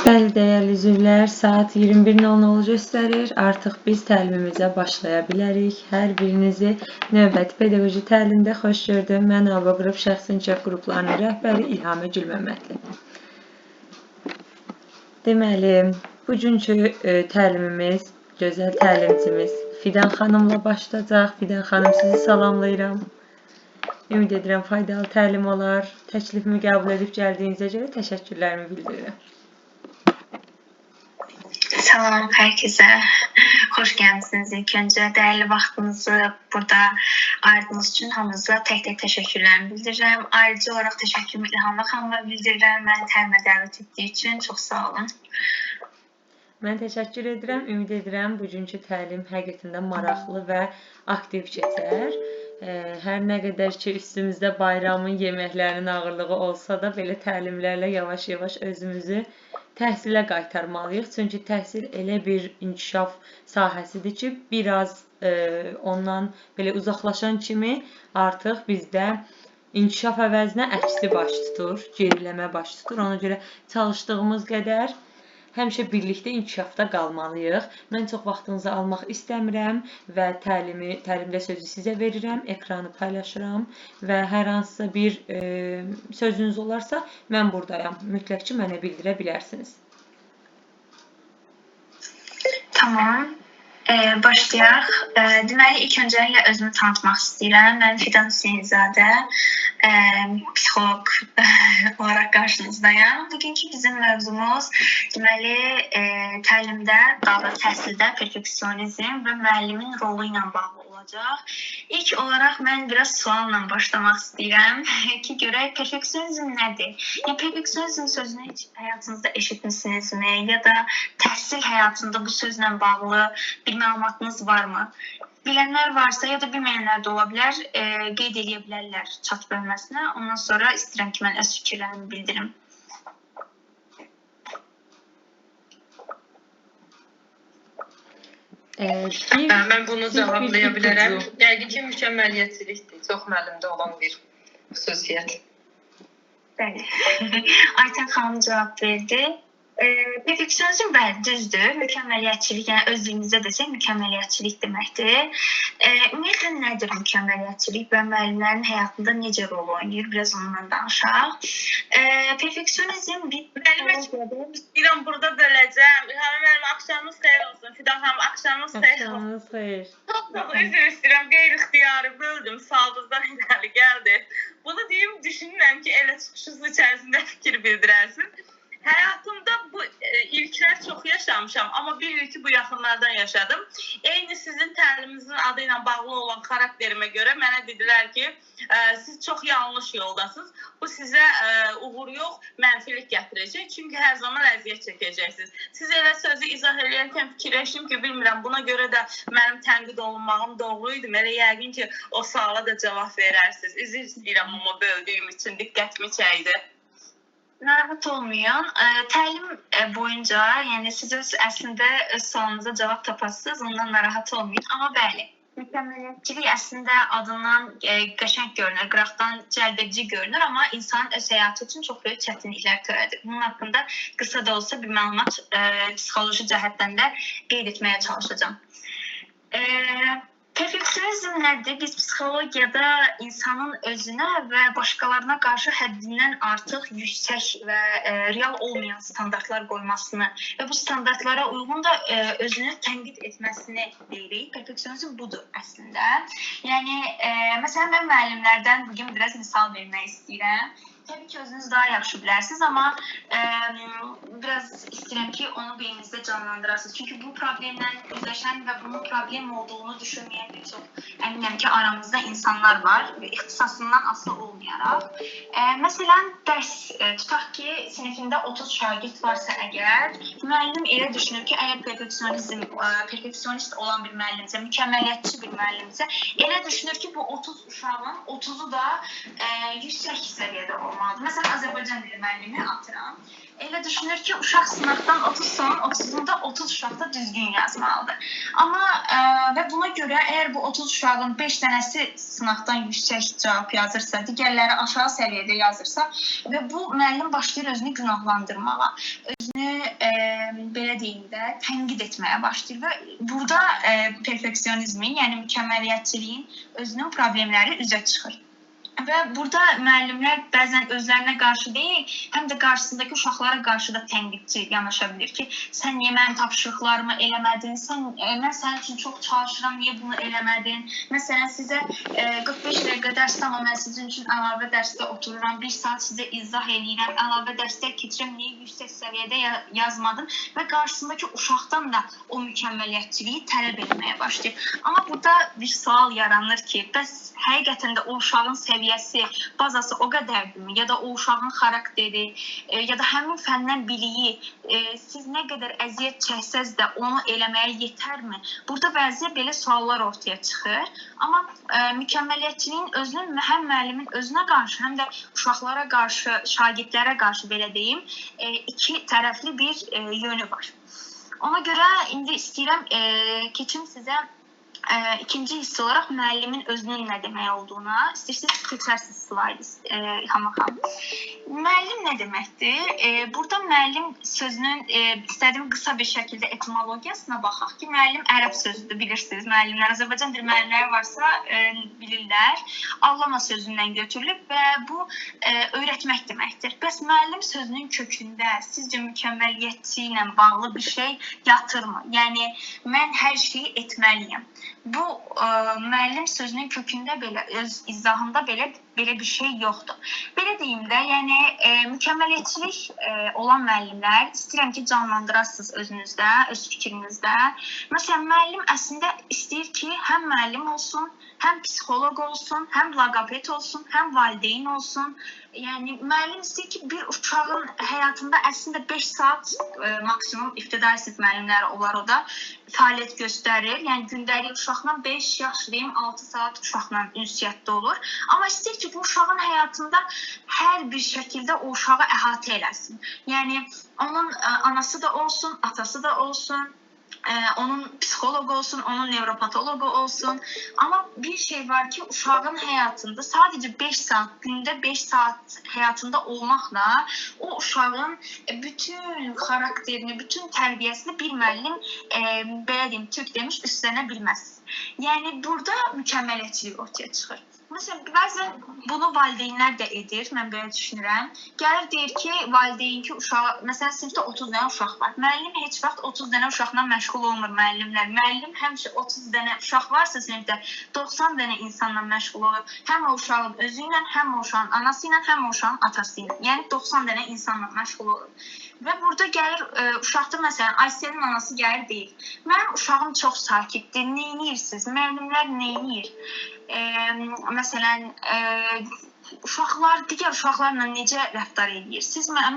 Bəli, dəyərli üzvlər, saat 21:00 göstərir. Artıq biz təlimimizə başlaya bilərik. Hər birinizi növbəti pedaqoji təlimdə xoş gördüm. Mən ABA qrup şəxs inkişaf qruplarının rəhbəri İlhamə Gülməmmədli. Deməli, bugünkü təlimimiz gözəl təlimçimiz Fidan xanımla başlayacaq. Fidan xanım, sizi salamlayıram. Ümid edirəm faydalı təlim olar. Təklifimi qəbul edib gəldiyinizə görə təşəkkürlərimi bildirirəm. Salam hər kəsə. Xoş gəlmisiniz. İlk öncə dəyərli vaxtınızı burada ayırdığınız üçün hamınıza tək-tək təşəkkürlərimi bildirirəm. Ayrıca olaraq təşəkkürümü İlhamə xanıma bildirirəm. Məni təlimə dəvət etdiyi üçün çox sağ olun. Mən təşəkkür edirəm. Ümid edirəm bugünkü təlim həqiqətən maraqlı və aktiv keçər. Hər nə qədər ki üstümüzdə bayramın yeməklərinin ağırlığı olsa da belə təlimlərlə yavaş-yavaş özümüzü təhsilə qaytarmalıyıq. Çünki təhsil elə bir inkişaf sahəsidir ki, biraz ondan belə uzaqlaşan kimi artıq bizdə inkişaf əvəzinə əksi baş tutur, geriləmə baş tutur. Ona görə çalışdığımız qədər həmişə birlikdə inkişafda qalmalıyıq. Mən çox vaxtınızı almaq istəmirəm və təlimdə sözü sizə verirəm, ekranı paylaşıram və hər hansısa bir sözünüz olarsa mən buradayam. Mütləq ki, mənə bildirə bilərsiniz. Tamam. Başlayaq. Deməli, ilk öncəliklə özümü tanıtmaq istəyirəm. Mən Fidan Hüseynzadə, psixoloq olaraq qarşınızdayım. Bugünkü bizim mövzumuz deməli təlimdə, daha da təhsildə perfeksionizm və müəllimin rolu ilə bağlı olacaq. İlk olaraq mən biraz sualla başlamaq istəyirəm ki, görək perfeksionizm nədir? Yəni perfeksionizm sözünü heç həyatınızda eşitmisinizmi ya da təhsil həyatında bu sözlə bağlı bir məlumatınız varmı? Bilənlər varsa ya da bilməyənlər də ola bilər, qeyd edə bilərlər chat bölməsinə. Ondan sonra istəyirəm ki, mən öz fikirlərimi bildirim. Mən bunu cavablaya bilərəm. Yəqin ki, mükəmməliyyətçilikdir. Çox müəllimdə olan bir xüsusiyyət. Bəli. Aytən xanım cavab verdi. Perfeksionizm bəli, düzdür. Mükəmməliyyətçilik, yəni öz dilimizdə desək mükəmməliyyətçilik deməkdir. Ümumiyyətlə nədir mükəmməliyyətçilik və müəllimlərin həyatında necə rol oynayır? Biraz ondan danışaq. Perfeksionizm İrəm burada böləcəm. İlhamə müəllim, axşamınız xeyir olsun. Fidan xanım, axşamınız xeyir olsun. Axşamınız xeyir. Çox üzr istəyirəm, qeyri-ixtiyari böldüm. Saldızdan irəli gəldi. Bunu deyim, düşünürəm ki, elə çıxışınız içərisində fikir bildirərsin. Həyatımda bu ilklər çox yaşamışam, amma bir ilki bu yaxınlardan yaşadım. Eyni sizin təliminizin adı ilə bağlı olan xarakterimə görə mənə dedilər ki, siz çox yanlış yoldasınız. Bu sizə uğur yox, mənfilik gətirəcək. Çünki hər zaman əziyyət çəkəcəksiniz. Siz elə sözü izah edərkən fikirləşdim ki, bilmirəm, buna görə də mənim tənqid olunmağım doğru idi. Elə yəqin ki, o suala da cavab verərsiniz. Üzr istəyirəm amma böldüyüm üçün diqqətimi çəkdi. Narahat olmayın. Təlim boyunca, yəni siz əslində öz sualınıza cavab tapasınız, ondan narahat olmayın. Amma bəli, mükəmməliyyətçilik əslində adından qəşəng görünür, qıraqdan cəlbedici görünür, amma insanın öz həyatı üçün çox böyük çətinliklər törədir. Bunun haqqında qısa da olsa bir məlumat psixoloji cəhətdən də qeyd etməyə çalışacağam. Perfeksionizm nədir? Biz psixologiyada insanın özünə və başqalarına qarşı həddindən artıq yüksək və real olmayan standartlar qoymasını və bu standartlara uyğun da özünü tənqid etməsini deyirik. Perfeksionizm budur əslində. Yəni, məsələn, mən müəllimlərdən bugün biraz misal vermək istəyirəm. Təbii ki, özünüz daha yaxşı bilərsiniz, amma biraz istəyirəm ki, onu beyninizdə canlandırasınız. Çünki bu problemlə üzləşən və bunun problem olduğunu düşünməyən bir çox əminəm ki, aramızda insanlar var, ixtisasından asılı olmayaraq. Məsələn, dərs tutaq ki, sinifində 30 şagird varsa əgər, müəllim elə düşünür ki, əgər perfeksionist olan bir müəllimsə, mükəmməliyyətçi bir müəllimsə, elə düşünür ki, bu 30 uşağın 30'u da yüksək səviyyədə olmalıdır. Məsələn, Azərbaycan Azərbaycan dili müəllimi atıram. Elə düşünür ki, uşaq sınaqdan 30 son, 30-unda 30 uşaq da düzgün yazmalıdır. Amma və buna görə əgər bu 30 uşağın 5 dənəsi sınaqdan yüksək cavab yazırsa, digərləri aşağı səviyyədə yazırsa və bu müəllim başlayır özünü günahlandırmağa, özünü belə deyim də tənqid etməyə başlayır və burada perfeksionizmin, yəni mükəmməliyyətçiliyin özünün problemləri üzə çıxır. Və burada müəllimlər bəzən özlərinə qarşı deyil, həm də qarşısındakı uşaqlara qarşı da tənqidçi yanaşa bilir ki, sən niyə mənim tapşırıqlarımı eləmədin, mən sənin üçün çox çalışıram, niyə bunu eləmədin? Məsələn, sizə 45 dəqiqə dərs amma mən sizin üçün əlavə dərsdə otururam, 1 saat sizə izah eləyirəm, əlavə dərslər keçirəm, niyə yüksək səviyyədə yazmadın? Və qarşısındakı uşaqdan da o mükəmməliyyətçiliyi tələb etməyə başlayır. Amma burada bir sual yaranır ki, bəs həqiqətən də o uşağın səviyyəsi, bazası o qədərdirmi? Ya da o uşağın xarakteri, ya da həmin fəndən biliyi, siz nə qədər əziyyət çəksəz də onu eləməyə yetərmi? Burada bəzi belə suallar ortaya çıxır. Amma mükəmməliyyətçiliyin özünün həm müəllimin özünə qarşı, həm də uşaqlara qarşı, şagirdlərə qarşı belə deyim, iki tərəfli bir yönü var. Ona görə indi istəyirəm keçim sizə ikinci hissə olaraq müəllimin özünün nə demək olduğuna. İstəyirsiniz keçərsiniz slaydı İlham xanım. Müəllim nə deməkdir? Burada müəllim sözünün istədiyim qısa bir şəkildə etimologiyasına baxaq ki, müəllim ərəb sözüdür, bilirsiniz. Müəllimlər, Azərbaycan dili müəllimləri varsa bilirlər. Allama sözündən götürülüb və bu öyrətmək deməkdir. Bəs müəllim sözünün kökündə sizcə mükəmməliyyətçi ilə bağlı bir şey yatırmı? Yəni, mən hər şeyi etməliyəm. Bu müəllim sözünün kökündə belə, öz izahında belə bir şey yoxdur. Belə deyim də, yəni mükəmməliyyətçilik olan müəllimlər istəyirəm ki, canlandırasınız özünüzdə, öz fikrinizdə. Məsələn, müəllim əslində istəyir ki, həm müəllim olsun, həm psixoloq olsun, həm logoped olsun, həm valideyn olsun. Yəni, müəllim istəyir ki, bir uşağın həyatında əslində 5 saat maksimum ibtidai sinif müəllimləri olar o da fəaliyyət göstərir. Yəni, gündəlik uşaqla 5 yaşlıyım, 6 saat uşaqla ünsiyyətdə olur. Amma istəyir ki, bu uşağın həyatında hər bir şəkildə o uşağı əhatə eləsin. Yəni, onun anası da olsun, atası da olsun, onun psixoloqu olsun, onun nevropatoloqu olsun. Amma bir şey var ki, uşağın həyatında sadəcə 5 saat, gündə 5 saat həyatında olmaqla o uşağın bütün xarakterini, bütün tərbiyəsini bir müəllim, belə deyim, Türk demiş, üstlənə bilməz. Yəni, burada mükəmməliyyətçilik ortaya çıxır. Məsələn, bəzən bunu valideynlər də edir, mən belə düşünürəm. Gəlir deyir ki, valideyn ki, uşağı, məsələn, sinifdə 30 dənə uşaq var. Müəllim heç vaxt 30 dənə uşaqla məşğul olmur müəllimlər. Müəllim həmişə 30 dənə uşaq varsa sinifdə 90 dənə insanla məşğul olur. Həm o uşağın özü ilə, həm o uşağın anası ilə, həm o uşağın atası ilə. Yəni 90 dənə insanla məşğul olur. Və burada gəlir uşaqda, məsələn, Ayselin anası gəlir deyir. Mənim uşağım çox sakitdir, neyniyirsiniz? Müəllimlər neyniyir? Məsələn, uşaqlar digər uşaqlarla necə rəftar edir? Siz mənim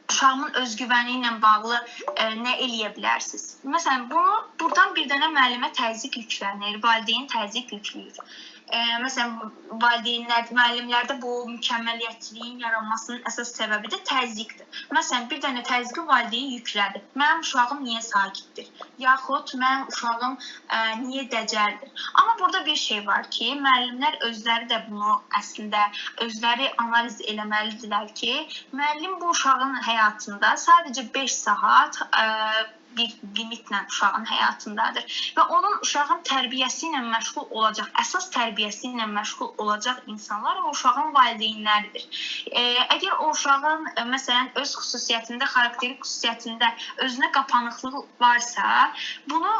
uşağımın özgüvəni ilə bağlı nə eləyə bilərsiniz? Məsələn, buradan bir dənə müəllimə təzyiq yüklənir, valideyn təzyiq yükləyir. Məsələn, valideynlər, müəllimlərdə bu mükəmməliyyətçiliyin yaranmasının əsas səbəbi də təzyiqdir. Məsələn, bir dənə təzyiqi valideyn yüklədi. Mənim uşağım niyə sakitdir? Yaxud mənim uşağım niyə dəcəldir? Amma burada bir şey var ki, müəllimlər özləri də bunu əslində özləri analiz eləməlidirlər ki, müəllim bu uşağın həyatında sadəcə 5 saat bir limitlə uşağın həyatındadır və onun uşağın tərbiyəsi ilə məşğul olacaq, əsas tərbiyəsi ilə məşğul olacaq insanlar o uşağın valideynləridir. Əgər o uşağın, məsələn, öz xüsusiyyətində, xarakterik xüsusiyyətində özünə qapanıqlığı varsa, bunu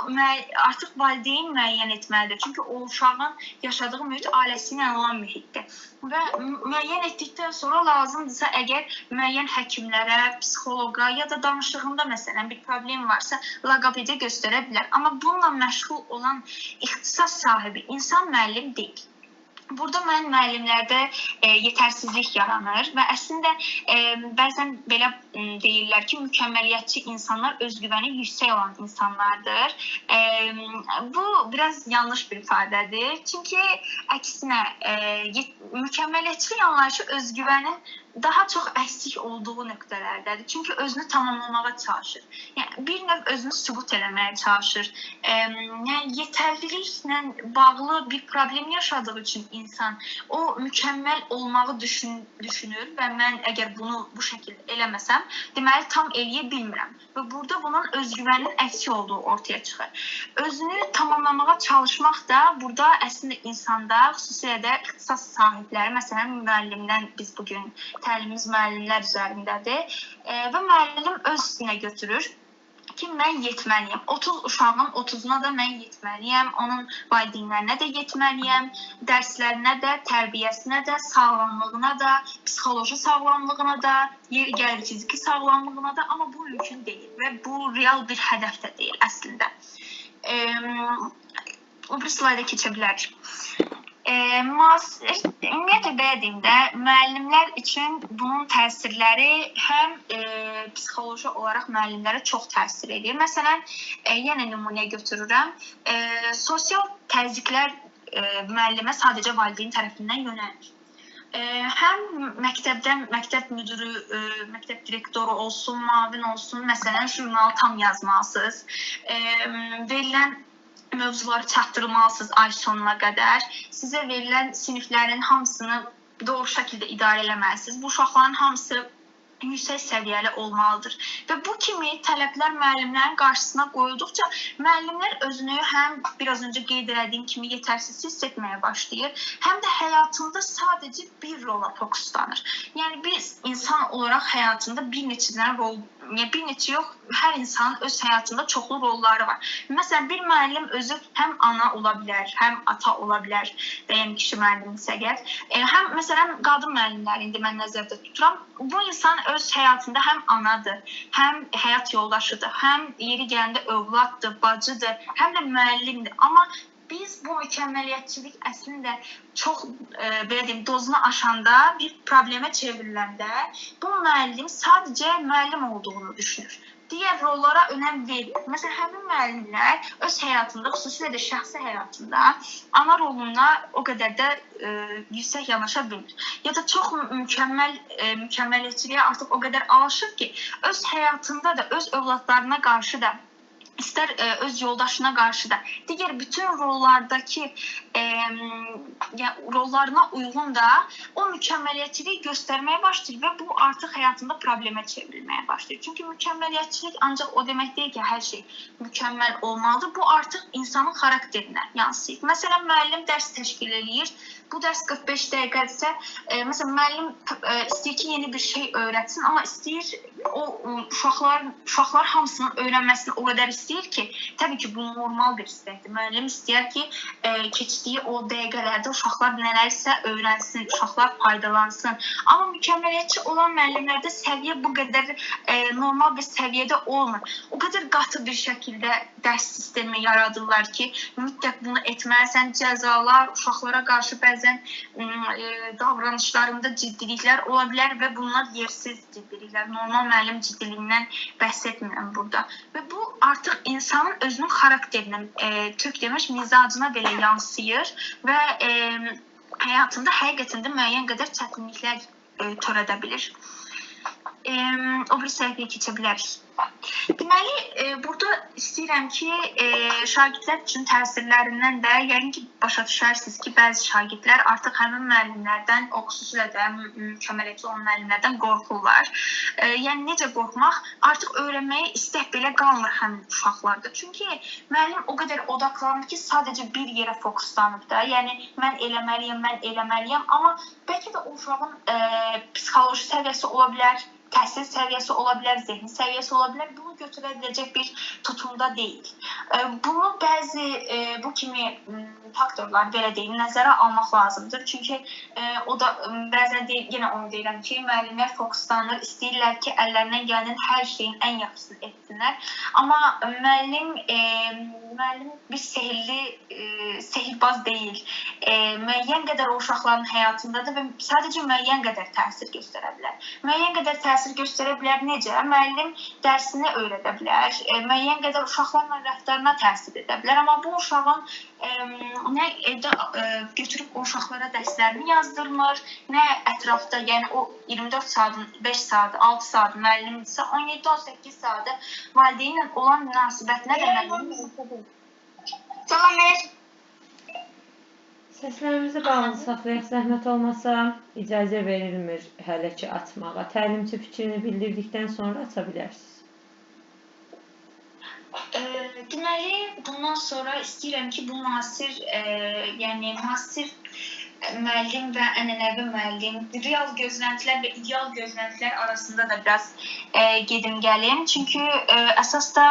artıq valideyn müəyyən etməlidir. Çünki o uşağın yaşadığı mühit ailəsi ilə olan mühitdir. Və müəyyən etdikdən sonra lazımdırsa, əgər müəyyən həkimlərə, psixoloqa ya da danışığında, məsələn, bir problem varsa, loqopedə göstərə bilər. Amma bununla məşğul olan ixtisas sahibi insan müəllim deyil. Burada mən müəllimlərdə yetərsizlik yaranır və əslində bəzən belə deyirlər ki, mükəmməliyyətçi insanlar özgüvəni yüksək olan insanlardır. Bu biraz yanlış bir ifadədir. Çünki əksinə mükəmməliyyətçilik anlayışı özgüvənin daha çox əksik olduğu nöqtələrdədir. Çünki özünü tamamlamağa çalışır. Yəni bir növ özünü sübut eləməyə çalışır. Yəni yetərliliklə bağlı bir problem yaşadığı üçün insan o mükəmməl olmağı düşünür və mən əgər bunu bu şəkildə eləməsəm, deməli tam eləyə bilmirəm. Və burada bunun özgüvənin əksik olduğu ortaya çıxır. Özünü tamamlamağa çalışmaq da burada əslində insanda, xüsusilə də ixtisas sahibləri, məsələn müəllimdən biz bu gün təlimimiz müəllimlər üzərindədir və müəllim öz üstünə götürür ki, mən yetməliyəm. 30 uşağın 30-una da mən yetməliyəm, onun valideynlərinə də yetməliyəm, dərslərinə də, tərbiyəsinə də, sağlamlığına da, psixoloji sağlamlığına da, yeri gəlir fiziki sağlamlığına da, amma bu mümkün deyil və bu real bir hədəf də deyil əslində. O bir slayda keçə bilərik. Ümumiyyətlə belə deyim də, müəllimlər üçün bunun təsirləri həm psixoloji olaraq müəllimlərə çox təsir edir. Məsələn, yenə nümunəyə götürürəm. Sosial təzyiqlər müəllimə sadəcə valideyn tərəfindən yönəlir. Həm məktəbdən məktəb müdürü, məktəb direktoru olsun, müavin olsun, məsələn, jurnalı tam yazmalısınız. Verilən mövzuları çatdırmalısınız ay sonuna qədər. Sizə verilən siniflərin hamısını doğru şəkildə idarə eləməlisiniz. Bu uşaqların hamısı yüksək səviyyəli olmalıdır. Və bu kimi tələblər müəllimlərin qarşısına qoyulduqca müəllimlər özünü həm biraz öncə qeyd etdiyim kimi yetərsiz hiss etməyə başlayır, həm də həyatında sadəcə bir rola fokuslanır. Yəni biz insan olaraq həyatında bir neçə yox, hər insanın öz həyatında çoxlu rolları var. Məsələn, bir müəllim özü həm ana ola bilər, həm ata ola bilər, yəni kişi müəllimsə əgər. Həm məsələn qadın müəllimləri indi mən nəzərdə tuturam. Bu insan öz həyatında həm anadır, həm həyat yoldaşıdır, həm yeri gələndə övladdır, bacıdır, həm də müəllimdir. Amma biz bu mükəmməliyyətçilik əslində çox belə deyim, dozunu aşanda, bir problemə çevriləndə bu müəllim sadəcə müəllim olduğunu düşünür. Digər rollara önəm verir. Məsələn, həmin müəllimlər öz həyatında, xüsusilə də şəxsi həyatında ana roluna o qədər də yüksək yanaşa bilmir. Ya da çox mükəmməliyyətçiliyə artıq o qədər alışır ki, öz həyatında da, öz övladlarına qarşı da, istər öz yoldaşına qarşı da, digər bütün rollardakı rollarına uyğun da o mükəmməliyyətçiliyi göstərməyə başlayır və bu artıq həyatında problemə çevrilməyə başlayır. Çünki mükəmməliyyətçilik ancaq o demək deyil ki, hər şey mükəmməl olmalıdır. Bu artıq insanın xarakterinə yansıyır. Məsələn, müəllim dərs təşkil edir. Bu dərs 45 dəqiqədirsə, məsələn, müəllim istəyir ki, yeni bir şey öyrətsin, amma istəyir o uşaqlar hamısının öyrənməsini o qədər istəyir ki, təbii ki, bu normal bir istəkdir. Müəllim istəyir ki, keçdiyi o dəqiqələrdə uşaqlar nələrsə öyrənsin, uşaqlar faydalansın. Amma mükəmməliyyətçi olan müəllimlərdə səviyyə bu qədər normal bir səviyyədə olmur. O qədər qatı bir şəkildə dərs sistemi yaradırlar ki, mütləq bunu etməlisən, cəzalar, uşaqlara qarşı bəzən davranışlarında ciddiliklər ola bilər və bunlar yersiz ciddiliklər. Normal müəllim ciddiliyindən bəhs etmirəm burada. Və bu artıq insanın özünün xarakterinə, tök demək, mizacına belə yansıyır və həyatında həqiqətən də müəyyən qədər çətinliklər törədə bilir. O bir səhifəyə keçə bilərik. Deməli, burada istəyirəm ki, şagirdlər üçün təsirlərindən də yəqin ki, başa düşərsiniz ki, bəzi şagirdlər artıq həmin müəllimlərdən, o xüsusilə də mükəmməliyyətçi olan müəllimlərdən qorxurlar. Yəni, necə qorxmaq? Artıq öyrənməyə istək belə qalmır həmin uşaqlarda. Çünki müəllim o qədər odaqlanır ki, sadəcə bir yerə fokuslanıb da. Yəni, mən eləməliyəm, amma bəlkə də o uşağın psixoloji səviyyəsi ola bilər, təhsil səviyyəsi ola bilər, zehni səviyyəsi ola bilər. Bunu götürə biləcək bir tutumda deyil. Bunu bəzi bu kimi faktorlar belə deyim nəzərə almaq lazımdır. Çünki o da bəzən yenə onu deyirəm ki, müəllimlər fokuslanır, istəyirlər ki, əllərindən gələn hər şeyin ən yaxşısını etsinlər. Amma müəllim bir sehirbaz deyil. Müəyyən qədər o uşaqların həyatındadır və sadəcə müəyyən qədər təsir göstərə bilər. Müəyyən qədər təsir göstərə bilər necə? Müəllim dərsini öyrədə bilər, müəyyən qədər uşaqlarla rəftarına təsir edə bilər. Amma bu uşağın nə evdə götürüb o uşaqlara dərslərini yazdırmır, nə ətrafda, yəni o 24 saatın 5 saatı, 6 saatı müəllimdirsə, 17-18 saatı valideynlə olan münasibətinə də müəllim. Salam, Səslərimizi bağlı saxlayaq, zəhmət olmasa icazə verilmir hələ ki açmağa. Təlimçi fikrini bildirdikdən sonra aça bilərsiniz. Deməli, bundan sonra istəyirəm ki, bu müasir müəllim və ənənəvi müəllim, real gözləntilər və ideal gözləntilər arasında da biraz gedim gəlim. Çünki əsasda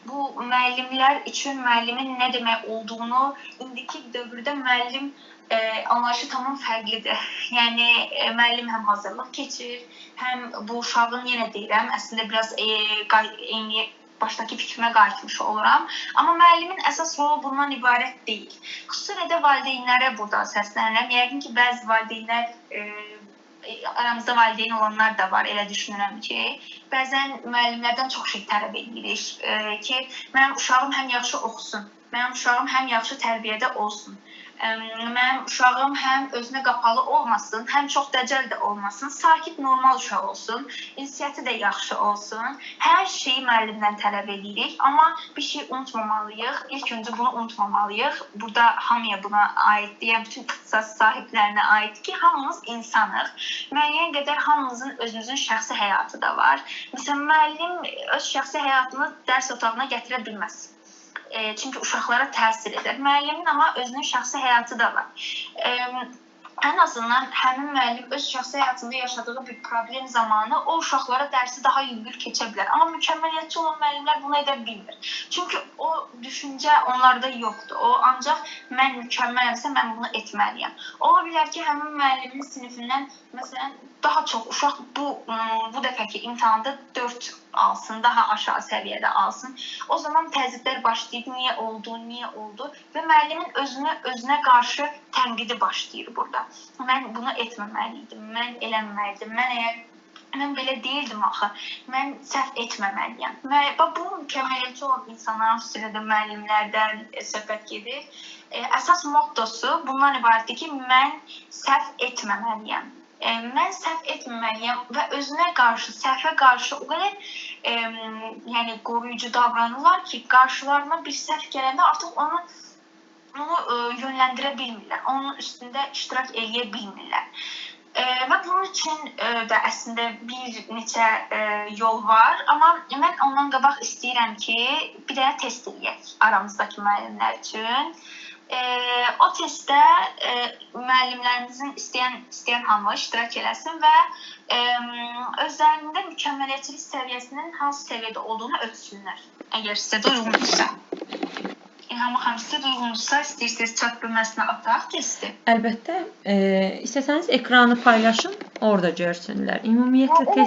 bu müəllimlər üçün müəllimin nə demək olduğunu indiki dövrdə müəllim anlayışı tamam fərqlidir. Yəni müəllim həm hazırlıq keçir, həm bu uşağın yenə deyirəm, əslində biraz eyni başdakı fikrimə qayıtmış oluram. Amma müəllimin əsas rolu bundan ibarət deyil. Xüsusilə də valideynlərə burada səslənirəm. Yəqin ki, bəzi valideynlər, aramızda valideyn olanlar da var, elə düşünürəm ki, bəzən müəllimlərdən çox şey tələb edirik ki, mənim uşağım həm yaxşı oxusun, mənim uşağım həm yaxşı tərbiyədə olsun. Mənim uşağım həm özünə qapalı olmasın, həm çox dəcəl də olmasın, sakit, normal uşaq olsun, inisiyyəti də yaxşı olsun. Hər şeyi müəllimdən tələb edirik, amma bir şey unutmamalıyıq. İlk öncə bunu unutmamalıyıq. Burada hamıya buna aiddir, yəni bütün ixtisas sahiblərinə aiddir ki, hamımız insanıq. Müəyyən qədər hamımızın özümüzün şəxsi həyatı da var. Məsələn, müəllim öz şəxsi həyatını dərs otağına gətirə bilməz. Çünki uşaqlara təsir edir. Müəllimin amma özünün şəxsi həyatı da var. Ən azından həmin müəllim öz şəxsi həyatında yaşadığı bir problem zamanı o uşaqlara dərsi daha yüngül keçə bilər. Amma mükəmməliyyətçi olan müəllimlər bunu edə bilmir. Çünki o düşüncə onlarda yoxdur. O ancaq mən mükəmməlimsə mən bunu etməliyəm. Ola bilər ki, həmin müəllimin sinifindən məsələn daha çox uşaq bu dəfəki imtahanda 4 alsın, daha aşağı səviyyədə alsın. O zaman təzyiqlər başlayıb, niyə oldu və müəllimin özünə qarşı tənqidi başlayır burada. Mən bunu etməməliydim, mən eləməməliydim, mən belə deyildim axı, mən səhv etməməliyəm. Bu mükəmməliyyətçi olan insanların, xüsusilə də müəllimlərdən söhbət gedir. Əsas mottosu bundan ibarətdir ki, mən səhv etməməliyəm. Mən səhv etməməliyəm və özünə qarşı, səhvə qarşı o qədər qoruyucu davranırlar ki, qarşılarına bir səhv gələndə artıq onu yönləndirə bilmirlər, onun üstündə iştirak eləyə bilmirlər. Və bunun üçün də əslində bir neçə yol var, amma mən ondan qabaq istəyirəm ki, bir dənə test eləyək aramızdakı müəllimlər üçün. O testdə müəllimlərimizin istəyən hamı iştirak eləsin və özlərində mükəmməliyyətçilik səviyyəsinin hansı səviyyədə olduğunu ölçsünlər. Əgər sizə də uyğundursa. Hamı sizə də uyğundursa, istəyirsiniz çat bölməsinə ataq testi. Əlbəttə, istəsəniz ekranı paylaşın, orada görsünlər. Ümumiyyətlə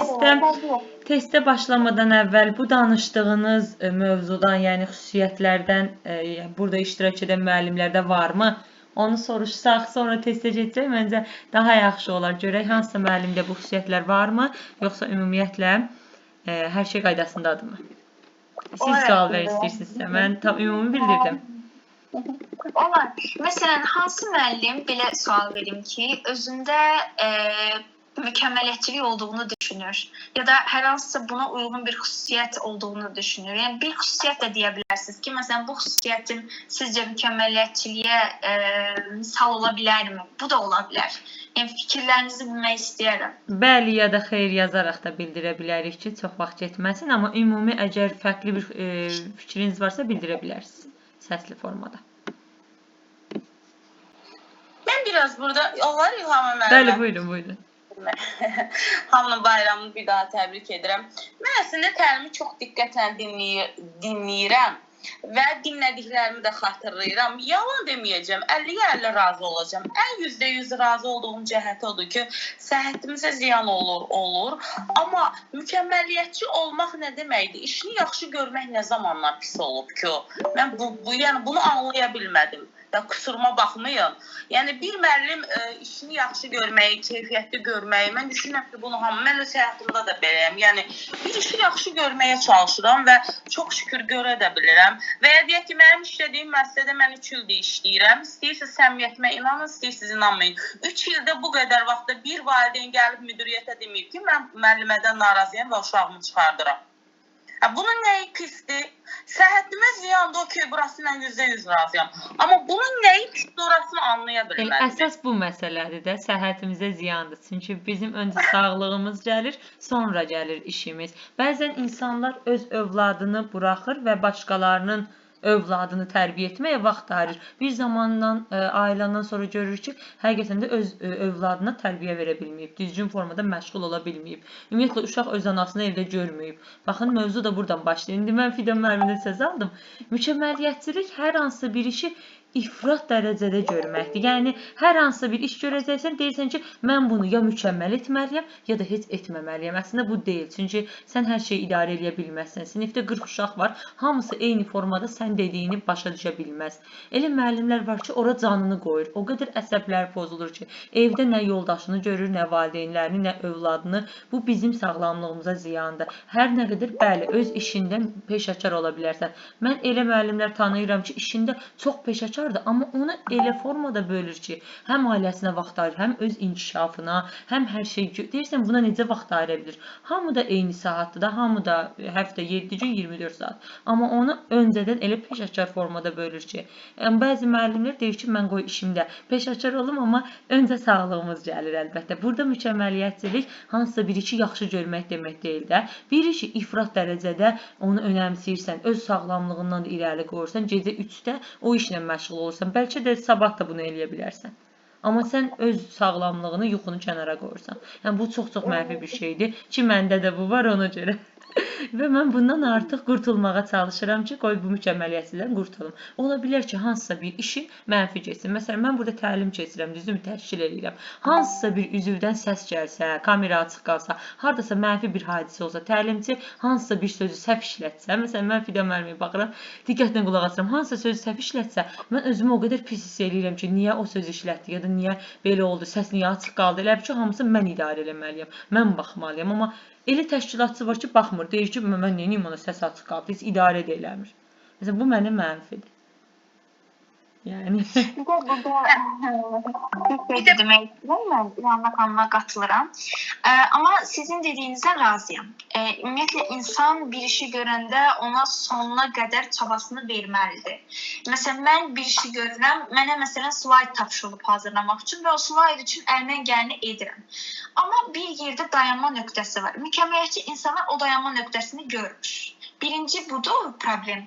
testə başlamadan əvvəl bu danışdığınız mövzudan, yəni xüsusiyyətlərdən burada iştirak edən müəllimlərdə varmı? Onu soruşsaq, sonra testə keçsək, məncə daha yaxşı olar. Görək hansısa müəllimdə bu xüsusiyyətlər varmı, yoxsa ümumiyyətlə hər şey qaydasındadırmı? Siz sual ver istəyirsinizsə, mən tam ümumi bildirdim. Olar. Məsələn, hansı müəllim belə sual verim ki, özündə mükəmməliyyətçilik olduğunu düşünür ya da hər hansısa buna uyğun bir xüsusiyyət olduğunu düşünür. Yəni bir xüsusiyyət də deyə bilərsiniz ki, məsələn, bu xüsusiyyətin sizcə mükəmməliyyətçiliyə misal ola bilərmi? Bu da ola bilər. Yəni fikirlərinizi bilmək istəyirəm. Bəli ya da xeyr yazaraq da bildirə bilərik ki, çox vaxt getməsin, amma ümumi əgər fərqli bir fikriniz varsa bildirə bilərsiniz səsli formada. Ben biraz burada, onlar İlham müəllimə. Bəli, buyurun. Hamının bayramını bir daha təbrik edirəm. Mən əslində təlimi çox diqqətlə dinləyirəm və dinlədiklərimi də xatırlayıram. Yalan deməyəcəm, 50-50 razı olacağam. Ən %100 razı olduğum cəhət odur ki, səhhətimizə ziyan olur. Amma mükəmməliyyətçi olmaq nə deməkdir? İşini yaxşı görmək nə zamanlar pis olub ki o? Mən yəni bunu anlaya bilmədim. Ya kusuruma baxmayın. Yəni bir müəllim işini yaxşı görməyi, keyfiyyətli görməyi, mən düşünürəm ki, bunu mən öz həyatımda da beləyəm. Yəni bir işi yaxşı görməyə çalışıram və çox şükür görə də bilirəm. Və ya deyək ki, mənim işlədiyim müəssisədə mən 3 ildir işləyirəm. İstəyirsiniz səmimiyyətimə inanın, istəyirsiniz inanmayın. 3 ildə bu qədər vaxtda bir valideyn gəlib müdiriyyətə deməyib ki, mən müəllimədən narazıyam və uşağımı çıxardıram. Bunun nəyi pisdir? Səhhətimə ziyandır, okey, burası ilə %100 razıyam. Amma bunun nəyi pisdir, orasını anlaya bilmədim. Əsas bu məsələdir də, səhhətimizə ziyandır. Çünki bizim öncə sağlığımız gəlir, sonra gəlir işimiz. Bəzən insanlar öz övladını buraxır və başqalarının övladını tərbiyə etməyə vaxt ayırır. Bir zamandan, ailəndən sonra görür ki, həqiqətən də öz övladına tərbiyə verə bilməyib, düzgün formada məşğul ola bilməyib. Ümumiyyətlə, uşaq öz anasını evdə görməyib. Baxın, mövzu da buradan başlayır. İndi mən Fidan müəllimdən söz aldım. Mükəmməliyyətçilik hər hansı bir işi ifrat dərəcədə görməkdir. Yəni, hər hansı bir iş görəcəksən, deyirsən ki, mən bunu ya mükəmməl etməliyəm, ya da heç etməməliyəm. Əslində, bu deyil. Çünki sən hər şeyi idarə edə bilməzsən. Sinifdə 40 uşaq var, hamısı eyni formada sən dediyini başa düşə bilməz. Elə müəllimlər var ki, ora canını qoyur. O qədər əsəblər pozulur ki, evdə nə yoldaşını görür, nə valideynlərini, nə övladını. Bu bizim sağlamlığımıza ziyandır. Hər nə qədər, bəli, öz işində peşəkar ola bilərsən. Mən elə müəllimlər tanıyıram ki, işində çox peşəkar, amma onu elə formada bölür ki, həm ailəsinə vaxt ayırır, həm öz inkişafına, həm hər şey. Deyirsən, buna necə vaxt ayıra bilir? Hamı da eyni saatdır da, hamı da həftə 7 gün 24 saat. Amma onu öncədən elə peşəkar formada bölür ki, bəzi müəllimlər deyir ki, mən qoy işimdə peşəkar olum, amma öncə sağlığımız gəlir əlbəttə. Burada mükəmməliyyətçilik hansısa bir işi yaxşı görmək demək deyil də. Bir işi ifrat dərəcədə onu önəmsəyirsən, öz sağlamlığından da irəli qoyursan, gecə 3-də o işlə məşğul olursan. Bəlkə də sabah da bunu eləyə bilərsən. Amma sən öz sağlamlığını, yuxunu kənara qoyursan. Yəni, bu çox-çox mənfi bir şeydir ki, məndə də bu var ona görə. Və mən bundan artıq qurtulmağa çalışıram ki, qoy bu mükəmməliyyətsizdən qurtulum. Ola bilər ki, hansısa bir işi mənfi keçsin. Məsələn, mən burada təlim keçirəm, düzümü təşkil edirəm. Hansısa bir üzvdən səs gəlsə, kamera açıq qalsa, haradasa mənfi bir hadisə olsa, təlimçi hansısa bir sözü səhv işlətsə, məsələn, mən Fidan müəllimə baxıram, diqqətlə qulaq asıram, hansısa sözü səhv işlətsə, mən özümü o qədər pis hiss edirəm ki, niyə o sözü işlətdi ya da niyə belə oldu, səs niyə açıq qaldı, elə bir ki, hamısını mən idarə eləməliyəm, mən baxmalıyam, amma elə təşkilatçı var ki, baxmır, deyir ki, mən neyim ona səs açıq qaldı, heç idarə də eləmir. Məsələn, bu mənə mənfidir. Yəni. Bir də demək istəyirəm, mən İranda qanuna qatılıram. Amma sizin dediyinizdən razıyam. Ümumiyyətlə, insan bir işi görəndə ona sonuna qədər çabasını verməlidir. Məsələn, mən bir işi görürəm, mənə məsələn slayd tapşırılıb hazırlamaq üçün və o slayd üçün əlimdən gələni edirəm. Amma bir yerdə dayanma nöqtəsi var. Mükəmməliyyətçi insanlar o dayanma nöqtəsini görmür. Birinci budur problem.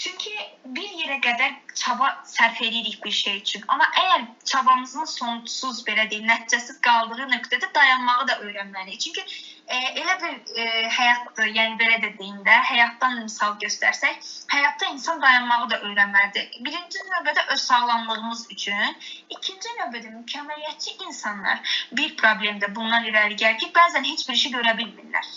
Çünki bir yerə qədər çaba sərf edirik bir şey üçün. Amma əgər çabamızın sonsuz, belə deyil, nəticəsiz qaldığı nöqtədə dayanmağı da öyrənməliyik. Çünki elə bir həyatdır, yəni belə də deyim də, həyatdan misal göstərsək, həyatda insan dayanmağı da öyrənməlidir. Birinci növbədə öz sağlamlığımız üçün, ikinci növbədə mükəmməliyyətçi insanlar bir problemdə bundan irəli gəlir ki, bəzən heç bir işi görə bilmirlər.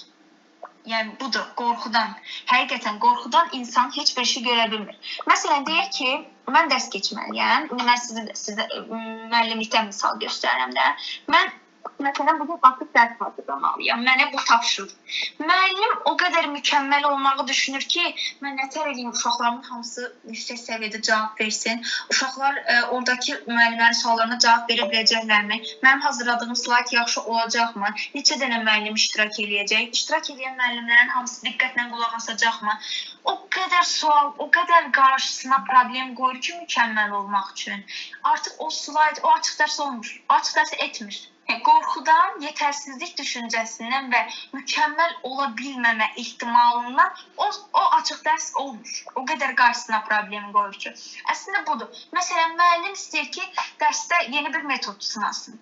Yəni budur, qorxudan. Həqiqətən qorxudan insan heç bir işi görə bilmir. Məsələn, deyək ki, mən dərs keçməliyəm. Mən sizə müəllimlikdən misal göstərirəm də. Mən məsələn, bugün artıq dərs hazırlamalıyam. Mənə bu tapşırır. Müəllim o qədər mükəmməl olmağı düşünür ki, mən nətər edeyim, uşaqlarımın hamısı yüksək səviyyədə cavab versin. Uşaqlar oradakı müəllimlərin suallarına cavab verə biləcəklərmi? Mənim hazırladığım slayd yaxşı olacaqmı? Neçə dənə müəllim iştirak eləyəcək? İştirak edən müəllimlərin hamısı diqqətlə qulaq asacaqmı? O qədər sual, o qədər qarşısına problem qoyur ki, mükəmməl olmaq üçün. Artıq o slayd, o açıq dərs olmur. O açıq dərs etmir. Qorxudan, yetərsizlik düşüncəsindən və mükəmməl ola bilməmə ehtimalından o açıq dərs olmur. O qədər qarşısına problem qoyur ki. Əslində budur. Məsələn, müəllim istəyir ki, dərsdə yeni bir metod sınasın.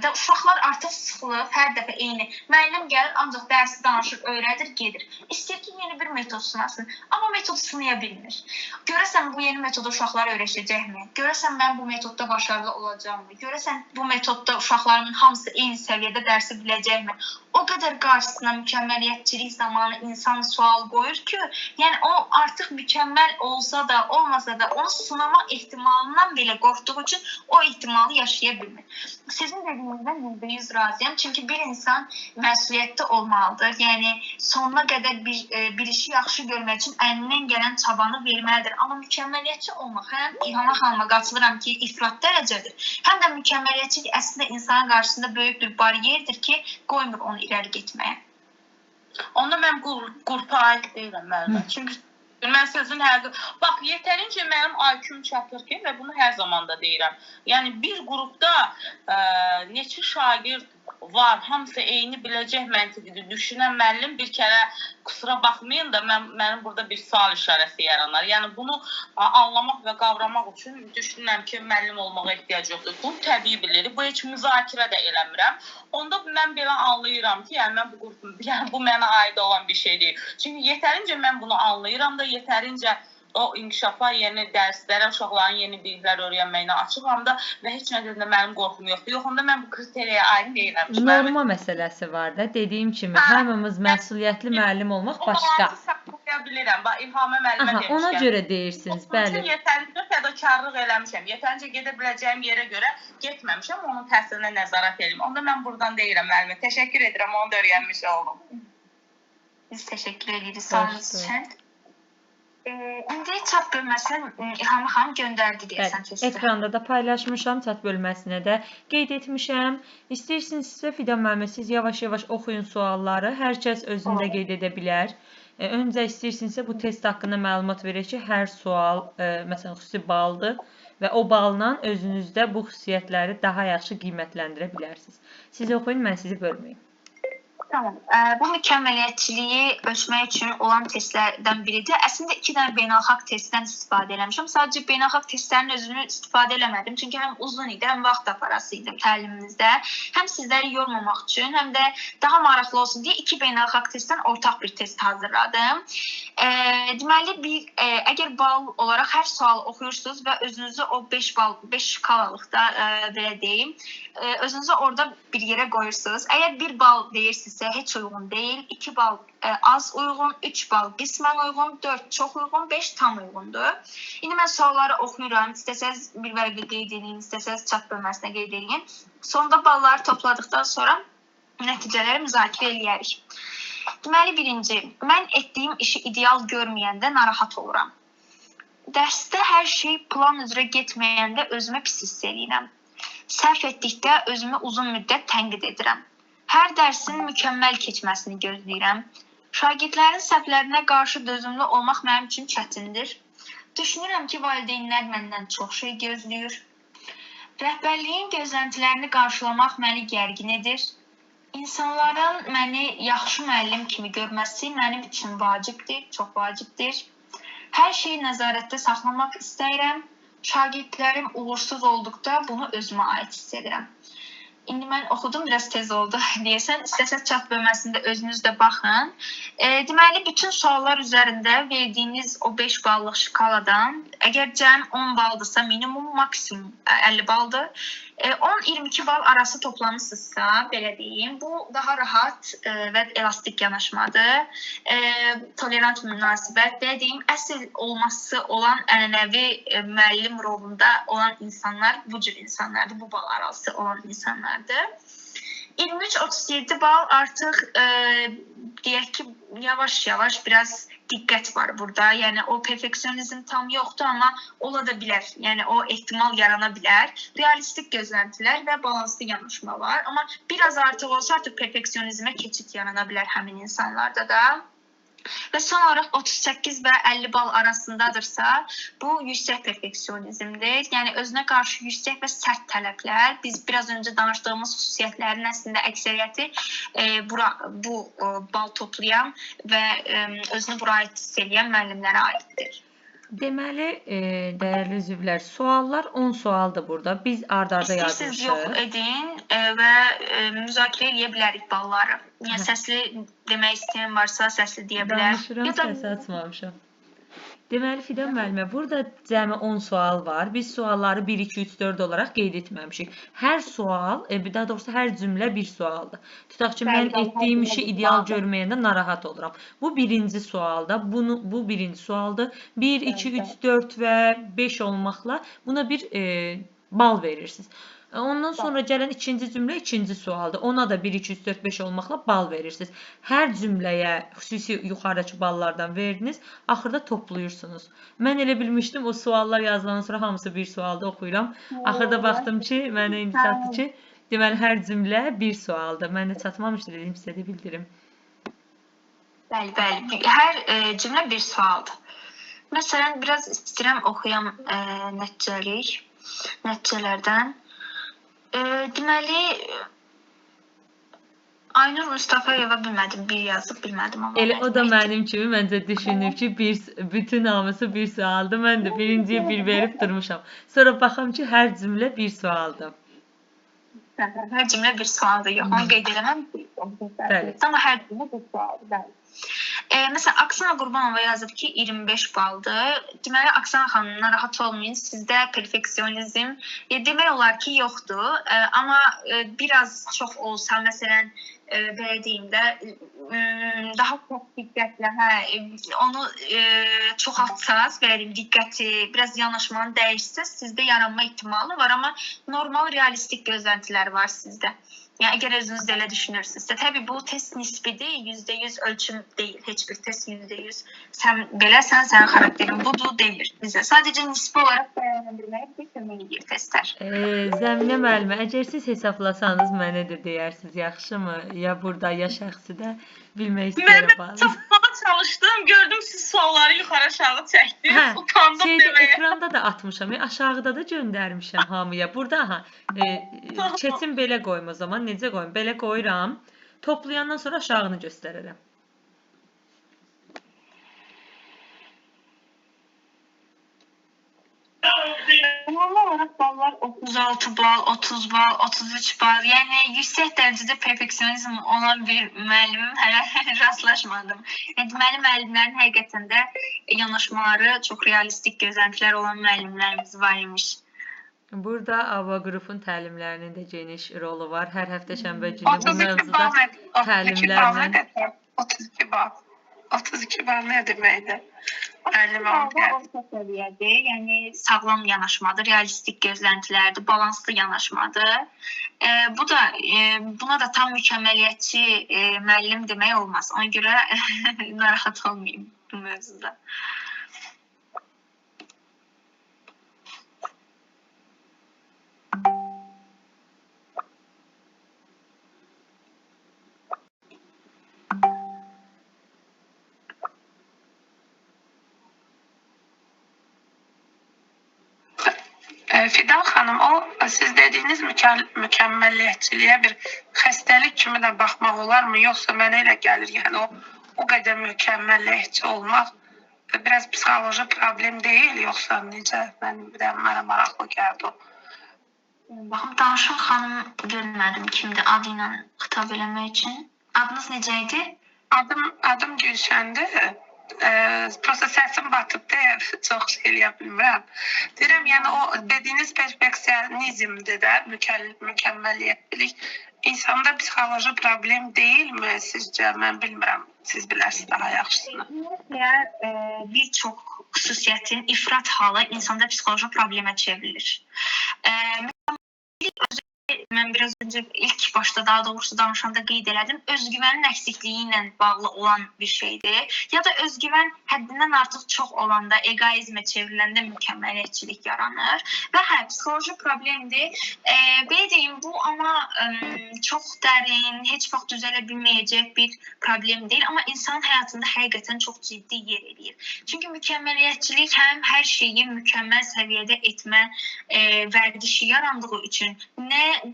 da uşaqlar artıq sıxılıb, hər dəfə eyni. Müəllim gəlir, ancaq dərsi danışır, öyrədir, gedir. İstəyir ki, yeni bir metod sınasın, amma metod sınaya bilmir. Görəsən bu yeni metodu uşaqlar öyrəşəcəkmi? Görəsən mən bu metodda başarılı olacağamı? Görəsən bu metodda uşaqların hamısı eyni səviyyədə dərsi biləcəkmi? O qədər qarşısına mükəmməliyyətçilik zamanı insan sual qoyur ki, yəni o artıq mükəmməl olsa da, olmasa da onu sınamaq ehtimalından belə qorxduğu üçün o ehtimalı yaşaya bilmir. Sizin dediyinizdən %100 razıyam. Çünki bir insan məsuliyyətli olmalıdır. Yəni sonuna qədər bir işi yaxşı görmək üçün əlindən gələn çabanı verməlidir. Amma mükəmməliyyətçi olmaq həm İlham xanıma qatılıram ki, ifrat dərəcədir. Həm də mükəmməliyyətçilik əslində insanın qarşısında böyük bir bariyerdir ki, qoymur onu irəli getməyə. Onda mən qrupa aid deyiləm müəllimə. Çünki mən sözün bax, yetərincə mənim IQ-m çatır ki, və bunu hər zaman da deyirəm. Yəni bir qrupda neçə şagird var, hamısı eyni biləcək məntiqidir. Düşünən müəllim bir kərə kusura baxmayın da mənim burada bir sual işarəsi yaranar. Yəni bunu anlamaq və qavramaq üçün düşünürəm ki, müəllim olmağa ehtiyac yoxdur. Bu təbii bilir. Bu heç müzakirə də eləmirəm. Onda mən belə anlayıram ki, yəni mən bu qrupum, yəni bu mənə aid olan bir şey deyil. Çünki yetərincə mən bunu anlayıram da, yetərincə o inkişafa, yeni dərslərə, uşaqların yeni biliklər öyrənməyinə açıqam da və heç nədən də mənim qorxum yoxdur. Yox, onda mən bu kriteriyaya aid deyiləm. Norma məsələsi var da. Dediyim kimi, hamımız məsuliyyətli müəllim olmaq başqa. Onu saxlaya bilirəm. Bax, İlhamə müəllimə demişkən. Ona görə deyirsiniz, bəli. Yetərincə fədakarlıq eləmişəm. Yetərincə gedə biləcəyim yerə görə getməmişəm. Onun təhsilinə nəzarət edeyim. Onda mən buradan deyirəm müəllimə. Təşəkkür edirəm. Onu da öyrənmiş oldum. Biz təşəkkür edirik. Sağ olun. İndi chat bölməsinə İlham xanım göndərdi deyəsən testi. Ekranda da paylaşmışam, chat bölməsinə də qeyd etmişəm. İstəyirsinizsə Fidan müəllimə, siz yavaş-yavaş oxuyun sualları. Hər kəs özündə qeyd edə bilər. Öncə istəyirsinizsə bu test haqqında məlumat verək ki, hər sual məsələn xüsusi baldır və o balla özünüzdə bu xüsusiyyətləri daha yaxşı qiymətləndirə bilərsiniz. Siz oxuyun, mən sizi bölməyim. Tamam. Bu mükəmməliyyətçiliyi ölçmək üçün olan testlərdən biridir. Əslində 2 dənə beynəlxalq testdən istifadə eləmişəm. Sadəcə beynəlxalq testlərin özünü istifadə eləmədim. Çünki həm uzun idi, həm vaxt aparası idi təlimimizdə. Həm sizləri yormamaq üçün, həm də daha maraqlı olsun deyə 2 beynəlxalq testdən ortaq bir test hazırladım. Deməli, əgər bal olaraq hər sualı oxuyursunuz və özünüzü o 5 şkalalıqda belə deyim, özünüzü orada bir yerə qoyursunuz. Əgər 1 bal deyirsinizsə heç uyğun deyil, 2 bal az uyğun, 3 bal qismən uyğun, 4 çox uyğun, 5 tam uyğundur. İndi mən sualları oxuyuram. İstəsəz bir vərəqə qeyd edin, istəsəz chat bölməsinə qeyd edin. Sonda balları topladıqdan sonra nəticələri müzakirə eləyərik. Deməli, birinci, mən etdiyim işi ideal görməyəndə narahat oluram. Dərsdə hər şey plan üzrə getməyəndə özümə pis hiss edirəm. Səhv etdikdə özümü uzun müddət tənqid edirəm. Hər dərsin mükəmməl keçməsini gözləyirəm. Şagirdlərin səhvlərinə qarşı dözümlü olmaq mənim üçün çətindir. Düşünürəm ki, valideynlər məndən çox şey gözləyir. Rəhbərliyin gözləntilərini qarşılamaq məni gərgin edir. İnsanların məni yaxşı müəllim kimi görməsi mənim üçün vacibdir, çox vacibdir. Hər şeyi nəzarətdə saxlamaq istəyirəm. Şagirdlərim uğursuz olduqda bunu özümə aid hiss edirəm. İndi mən oxudum, biraz tez oldu deyəsən. İstəsəz chat bölməsində özünüz də baxın. Deməli, bütün suallar üzərində verdiyiniz o 5 ballıq şkaladan, əgər cəm 10 baldırsa, minimum, maksimum 50 baldır. 10-22 bal arası toplanırsınızsa, belə deyim, bu daha rahat və elastik yanaşmadır. Tolerant münasibət, belə deyim, əsl olması olan ənənəvi müəllim rolunda olan insanlar bu cür insanlardır, bu bal arası olan insanlardır. 23-37 bal artıq deyək ki, yavaş-yavaş biraz diqqət var burada. Yəni o perfeksionizm tam yoxdur, amma ola da bilər. Yəni o ehtimal yarana bilər. Realistik gözləntilər və balanslı yanaşma var. Amma biraz artıq olsa artıq perfeksionizmə keçid yarana bilər həmin insanlarda da. Və son olaraq 38 və 50 bal arasındadırsa, bu yüksək perfeksionizmdir. Yəni özünə qarşı yüksək və sərt tələblər. Biz biraz öncə danışdığımız xüsusiyyətlərin əslində əksəriyyəti bu bal toplayan və özünü bura aid hiss edən müəllimlərə aiddir. Deməli, dəyərli üzvlər, suallar 10 sualdır burada. Biz ard-arda yazmışıq. İstəyirsiniz yox edin. və müzakirə edə bilərik balları. Yəni səsli demək istəyən varsa səsli deyə bilər. Danışıram, səsi açmamışam. Deməli Fidan müəllimə, burada cəmi 10 sual var. Biz sualları 1 2 3 4 olaraq qeyd etməmişik. Hər sual, daha doğrusu hər cümlə bir sualdır. Tutaq ki, mən etdiyim işi ideal görməyəndə narahat oluram. Bu birinci sualda, bu birinci sualdır. 1 2 3 4 və 5 olmaqla buna bir bal verirsiniz. Ondan sonra gələn ikinci cümlə ikinci sualdır. Ona da 1 2 3 4 5 olmaqla bal verirsiniz. Hər cümləyə xüsusi yuxarıdakı ballardan verdiniz, axırda toplayırsınız. Mən elə bilmişdim o suallar yazılandan sonra hamısı bir sualda oxuyuram. Axırda baxdım ki, mənə indi çatdı ki, deməli hər cümlə bir sualdır. Mən də çatmamışdı, dedim sizə də bildirim. Bəli, bəli. Hər cümlə bir sualdır. Məsələn, biraz istəyirəm oxuyam nəticələrdən. Deməli, Aynur Mustafayeva bilmədim, bir yazıb, bilmədim. Amma elə o da mənim kimi məncə düşünüb ki, bütün hamısı bir sualdır. Mən də birinciyə bir verib durmuşam. Sonra baxam ki, hər cümlə bir sualdır. Hər cümlə bir sualdır. Yox, onu qeyd eləməm ki, amma hər cümlə bir sualdır, bəli. Məsələn, Aksana Qurbanova yazıb ki, 25 baldır. Deməli, Aksana xanım, narahat olmayın, sizdə perfeksionizm demək olar ki, yoxdur. Amma biraz çox olsa, məsələn, belə deyim də, daha çox diqqətlə, onu çox atsaz, belə deyim, diqqəti, biraz yanaşmanı dəyişsəz, sizdə yaranma ehtimalı var, amma normal, realistik gözləntilər var sizdə. Yəni, əgər özünüz də elə düşünürsünüzsə, təbii bu test nisbidir, %100 ölçüm deyil, heç bir test %100 sən beləsən, sənin xarakterin budur, deyir bizə. Sadəcə nisbi olaraq dəyərləndirməyə bir kömək edir testlər. Zəminə müəllimə, əgər siz hesablasanız mənə də deyərsiniz, yaxşımı? Ya burada, ya şəxsi də bilmək istəyirəm. Mən tapmağa çalışdım, gördüm siz sualları yuxarı aşağı çəkdiniz, utandım deməyə. Ekranda da atmışam, aşağıda da göndərmişəm hamıya. Burada, keçin belə qoyum o zaman, necə qoyum? Belə qoyuram, toplayandan sonra aşağını göstərərəm. Ümumi olaraq ballar 36 bal, 30 bal, 33 bal. Yəni yüksək dərəcədə perfeksionizm olan bir müəllimim hələ rastlaşmadım. Deməli müəllimlərin həqiqətən də yanaşmaları çox realistik gözləntilər olan müəllimlərimiz var imiş. Burada AVA qrupun təlimlərinin də geniş rolu var. Hər həftə şənbə günü bu mövzuda təlimlərlə 32 bal. 32 bal nə deməkdir? Orta səviyyədir, yəni sağlam yanaşmadır, realistik gözləntilərdir, balanslı yanaşmadır. Buna da tam mükəmməliyyətçi müəllim demək olmaz. Ona görə narahat olmayayım bu mövzuda. Fidan xanım, siz dediyiniz mükəmməliyyətçiliyə bir xəstəlik kimi də baxmaq olarmı? Yoxsa mənə elə gəlir, yəni o qədər mükəmməliyyətçi olmaq biraz psixoloji problem deyil, yoxsa necə? Mənə maraqlı gəldi o. Baxım, danışan xanım görmədim kimdir adı ilə xitab eləmək üçün. Adınız necə idi? Adım Gülşəndir. Prosta səsim batıb deyə çox şey eləyə bilmirəm. Deyirəm, yəni o dediyiniz perfeksionizmdir də, mükəmməliyyətçilik insanda psixoloji problem deyilmi sizcə? Mən bilmirəm, siz bilərsiniz daha yaxşısını. Bir çox xüsusiyyətin ifrat halı insanda psixoloji problemə çevrilir. Mən biraz öncə ilk başda daha doğrusu danışanda qeyd elədim, özgüvənin əksikliyi ilə bağlı olan bir şeydir. Ya da özgüvən həddindən artıq çox olanda, egoizmə çevriləndə mükəmməliyyətçilik yaranır. Və psixoloji problemdir. Belə deyim, bu amma çox dərin, heç vaxt düzələ bilməyəcək bir problem deyil. Amma insanın həyatında həqiqətən çox ciddi yer eləyir. Çünki mükəmməliyyətçilik həm hər şeyi mükəmməl səviyyədə etmə vərdişi yarandığı üçün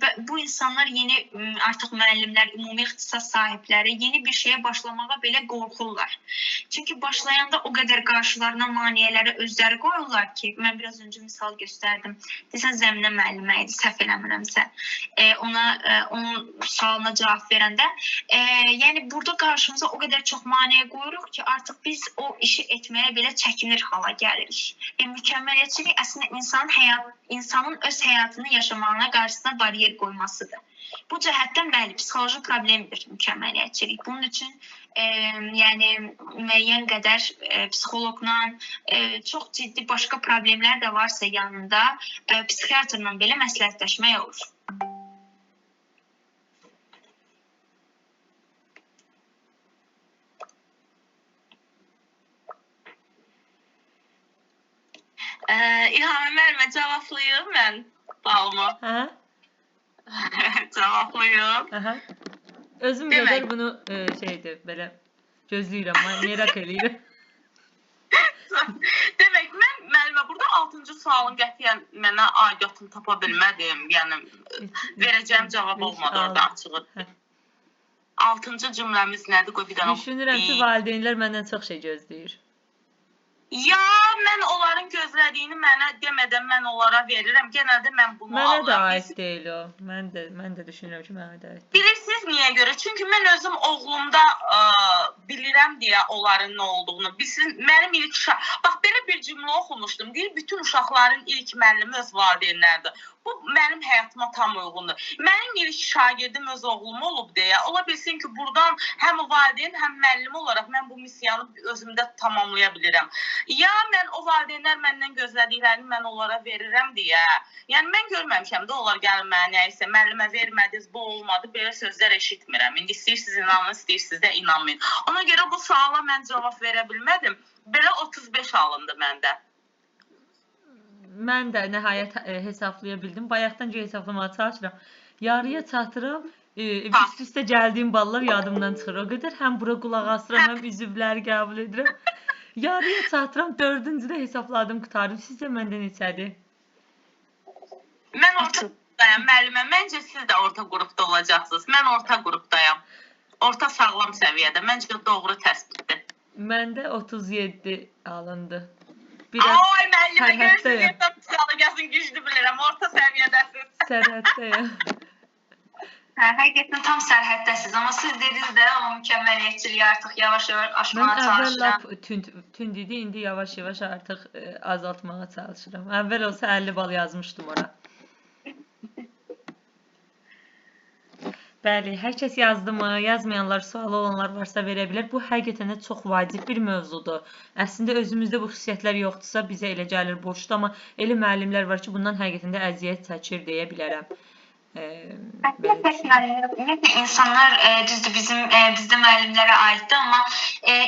və bu insanlar yeni artıq müəllimlər, ümumi ixtisas sahibləri yeni bir şeyə başlamağa belə qorxurlar. Çünki başlayanda o qədər qarşılarına maneələri özləri qoyurlar ki, mən biraz öncə misal göstərdim. Desən zəminə müəllimə idi, səhv eləmirəmsə. Onun sualına cavab verəndə, yəni burada qarşımıza o qədər çox maneə qoyuruq ki, artıq biz o işi etməyə belə çəkinir hala gəlirik. Mükəmməliyyətçilik əslində insanın öz həyatını yaşamağına qarşısına bariyer qoymasıdır. Bu cəhətdən bəli, psixoloji problemdir mükəmməliyyətçilik. Bunun üçün yəni müəyyən qədər psixoloqla çox ciddi başqa problemlər də varsa yanında psixiatrla belə məsləhətləşmək olur. İlham müəllimə cavablayım mən balımı. Hə? Cavablayım. Aha. Özüm Demək. qədər bunu şeydir, belə gözləyirəm, merak eləyirəm. Demək, mən müəllimə burada 6-cı sualın qətiyyən mənə aidiyyatını tapa bilmədim. Yəni verəcəyim cavab olmadı orada açığı. 6-cı cümləmiz nədir? Qoy bir dənə. Düşünürəm ki, valideynlər məndən çox şey gözləyir. Ya, mən onların gözlədiyini mənə demədən mən onlara verirəm. Genəldə mən bunu Mənə də alıram. aid deyil o. Mən də düşünürəm ki, mənə də aid deyil. Bilirsiniz niyə görə? Çünki mən özüm oğlumda bilirəm deyə onların nə olduğunu. Mənim ilk bax belə bir cümlə oxumuşdum. Deyir, bütün uşaqların ilk müəllimi öz valideynlərdir. Bu mənim həyatıma tam uyğundur. Mənim ilk şagirdim öz oğlum olub deyə. Ola bilsin ki, buradan həm valideyn, həm müəllim olaraq mən bu missiyanı özümdə tamamlaya bilirəm. Ya mən o valideynlər məndən gözlədiklərini mən onlara verirəm deyə. Yəni mən görməmişəm də onlar gəlin mənə nəysə müəllimə vermədiniz, bu olmadı, belə sözlər eşitmirəm. İndi istəyirsiniz inanın, istəyirsiniz də inanmayın. Ona görə bu suala mən cavab verə bilmədim. Belə 35 alındı məndə. Mən də nəhayət hesablaya bildim. Bayaqdan ki hesablamağa çalışıram. Yarıya çatıram. Üst-üstə gəldiyim ballar yadımdan çıxır. O qədər həm bura qulaq asıram, həm üzvləri qəbul edirəm. Yarıya çatıram. 4-cüdə hesabladım, qutardım. Sizcə məndə neçədir? Mən orta qrupdayam müəllimə. Məncə siz də orta qrupda olacaqsınız. Mən orta qrupdayam. Orta sağlam səviyyədə. Məncə doğru təsbitdir. Məndə 37 alındı. Ay müəllimə görürsünüz, psixologiyasını güclü bilirəm. Orta səviyyədəsiz. Sərhəddəyəm. Həqiqətən tam sərhəddəsiz, amma siz dediniz də o mükəmməliyyətçiliyi artıq yavaş-yavaş aşmağa çalışıram. Mən əvvəl lap tünd idi, indi yavaş-yavaş artıq azaltmağa çalışıram. Əvvəl olsa 50 bal yazmışdım ora. Bəli, hər kəs yazdı mı? Yazmayanlar, sualı olanlar varsa verə bilər. Bu həqiqətən də çox vacib bir mövzudur. Əslində özümüzdə bu xüsusiyyətlər yoxdursa bizə elə gəlir borclu, amma elə müəllimlər var ki, bundan həqiqətən də əziyyət çəkir deyə bilərəm. İnsanlar düzdür bizdə müəllimlərə aiddir, amma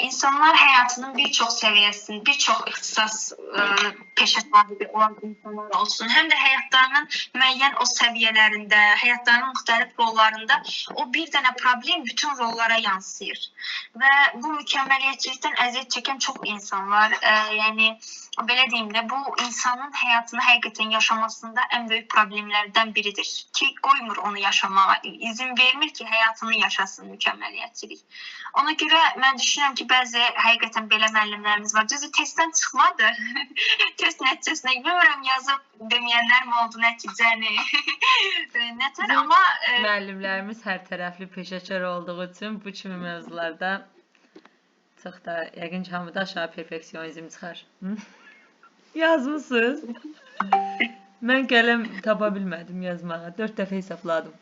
insanlar həyatının bir çox səviyyəsində, bir çox ixtisas peşə sahibi olan insanlar olsun, həm də həyatlarının müəyyən o səviyyələrində, həyatlarının müxtəlif rollarında o bir dənə problem bütün rollara yansıyır. Və bu mükəmməliyyətçilikdən əziyyət çəkən çox insan var. Yəni belə deyim də, bu insanın həyatını həqiqətən yaşamasında ən böyük problemlərdən biridir ki, qoymur onu yaşamağa, izin vermir ki, həyatını yaşasın mükəmməliyyətçilik. Ona görə mən düşünürəm ki, bəzi həqiqətən belə müəllimlərimiz var. Düzdür, testdən çıxmadı. Test nəticəsinə bilmirəm, yazıb deməyənlər mi oldu nəticəni? Nətər, amma müəllimlərimiz hər tərəfli peşəkar olduğu üçün bu kimi mövzularda çox da yəqin ki, hamıda aşağı perfeksionizm çıxar. Yazmısınız? Mən qələm tapa bilmədim yazmağa. 4 dəfə hesabladım.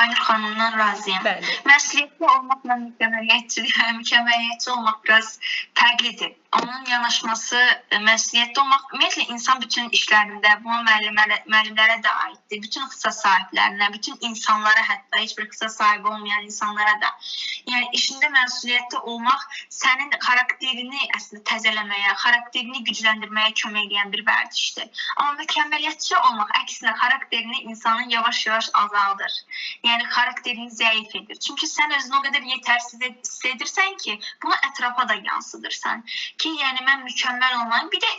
Aynur xanımdan razıyam. Məsuliyyətli olmaqla mükəmməliyyətçi olmaq biraz fərqlidir. Onun yanaşması, məsuliyyətli olmaq, ümumiyyətlə insan bütün işlərində, bu müəllimlərə də aiddir. Bütün ixtisas sahiblərinə, bütün insanlara, hətta heç bir ixtisas sahibi olmayan insanlara da. Yəni işində məsuliyyətli olmaq sənin xarakterini əslində təzələməyə, xarakterini gücləndirməyə kömək edən bir vərdişdir. Amma mükəmməliyyətçi olmaq əksinə xarakterini insanın yavaş-yavaş azaldır. Yəni xarakterini zəif edir. Çünki sən özünü o qədər yetərsiz hiss edirsən ki, bunu ətrafa da yansıdırsan. ki, yəni mən mükəmməl olmalıyam. Bir də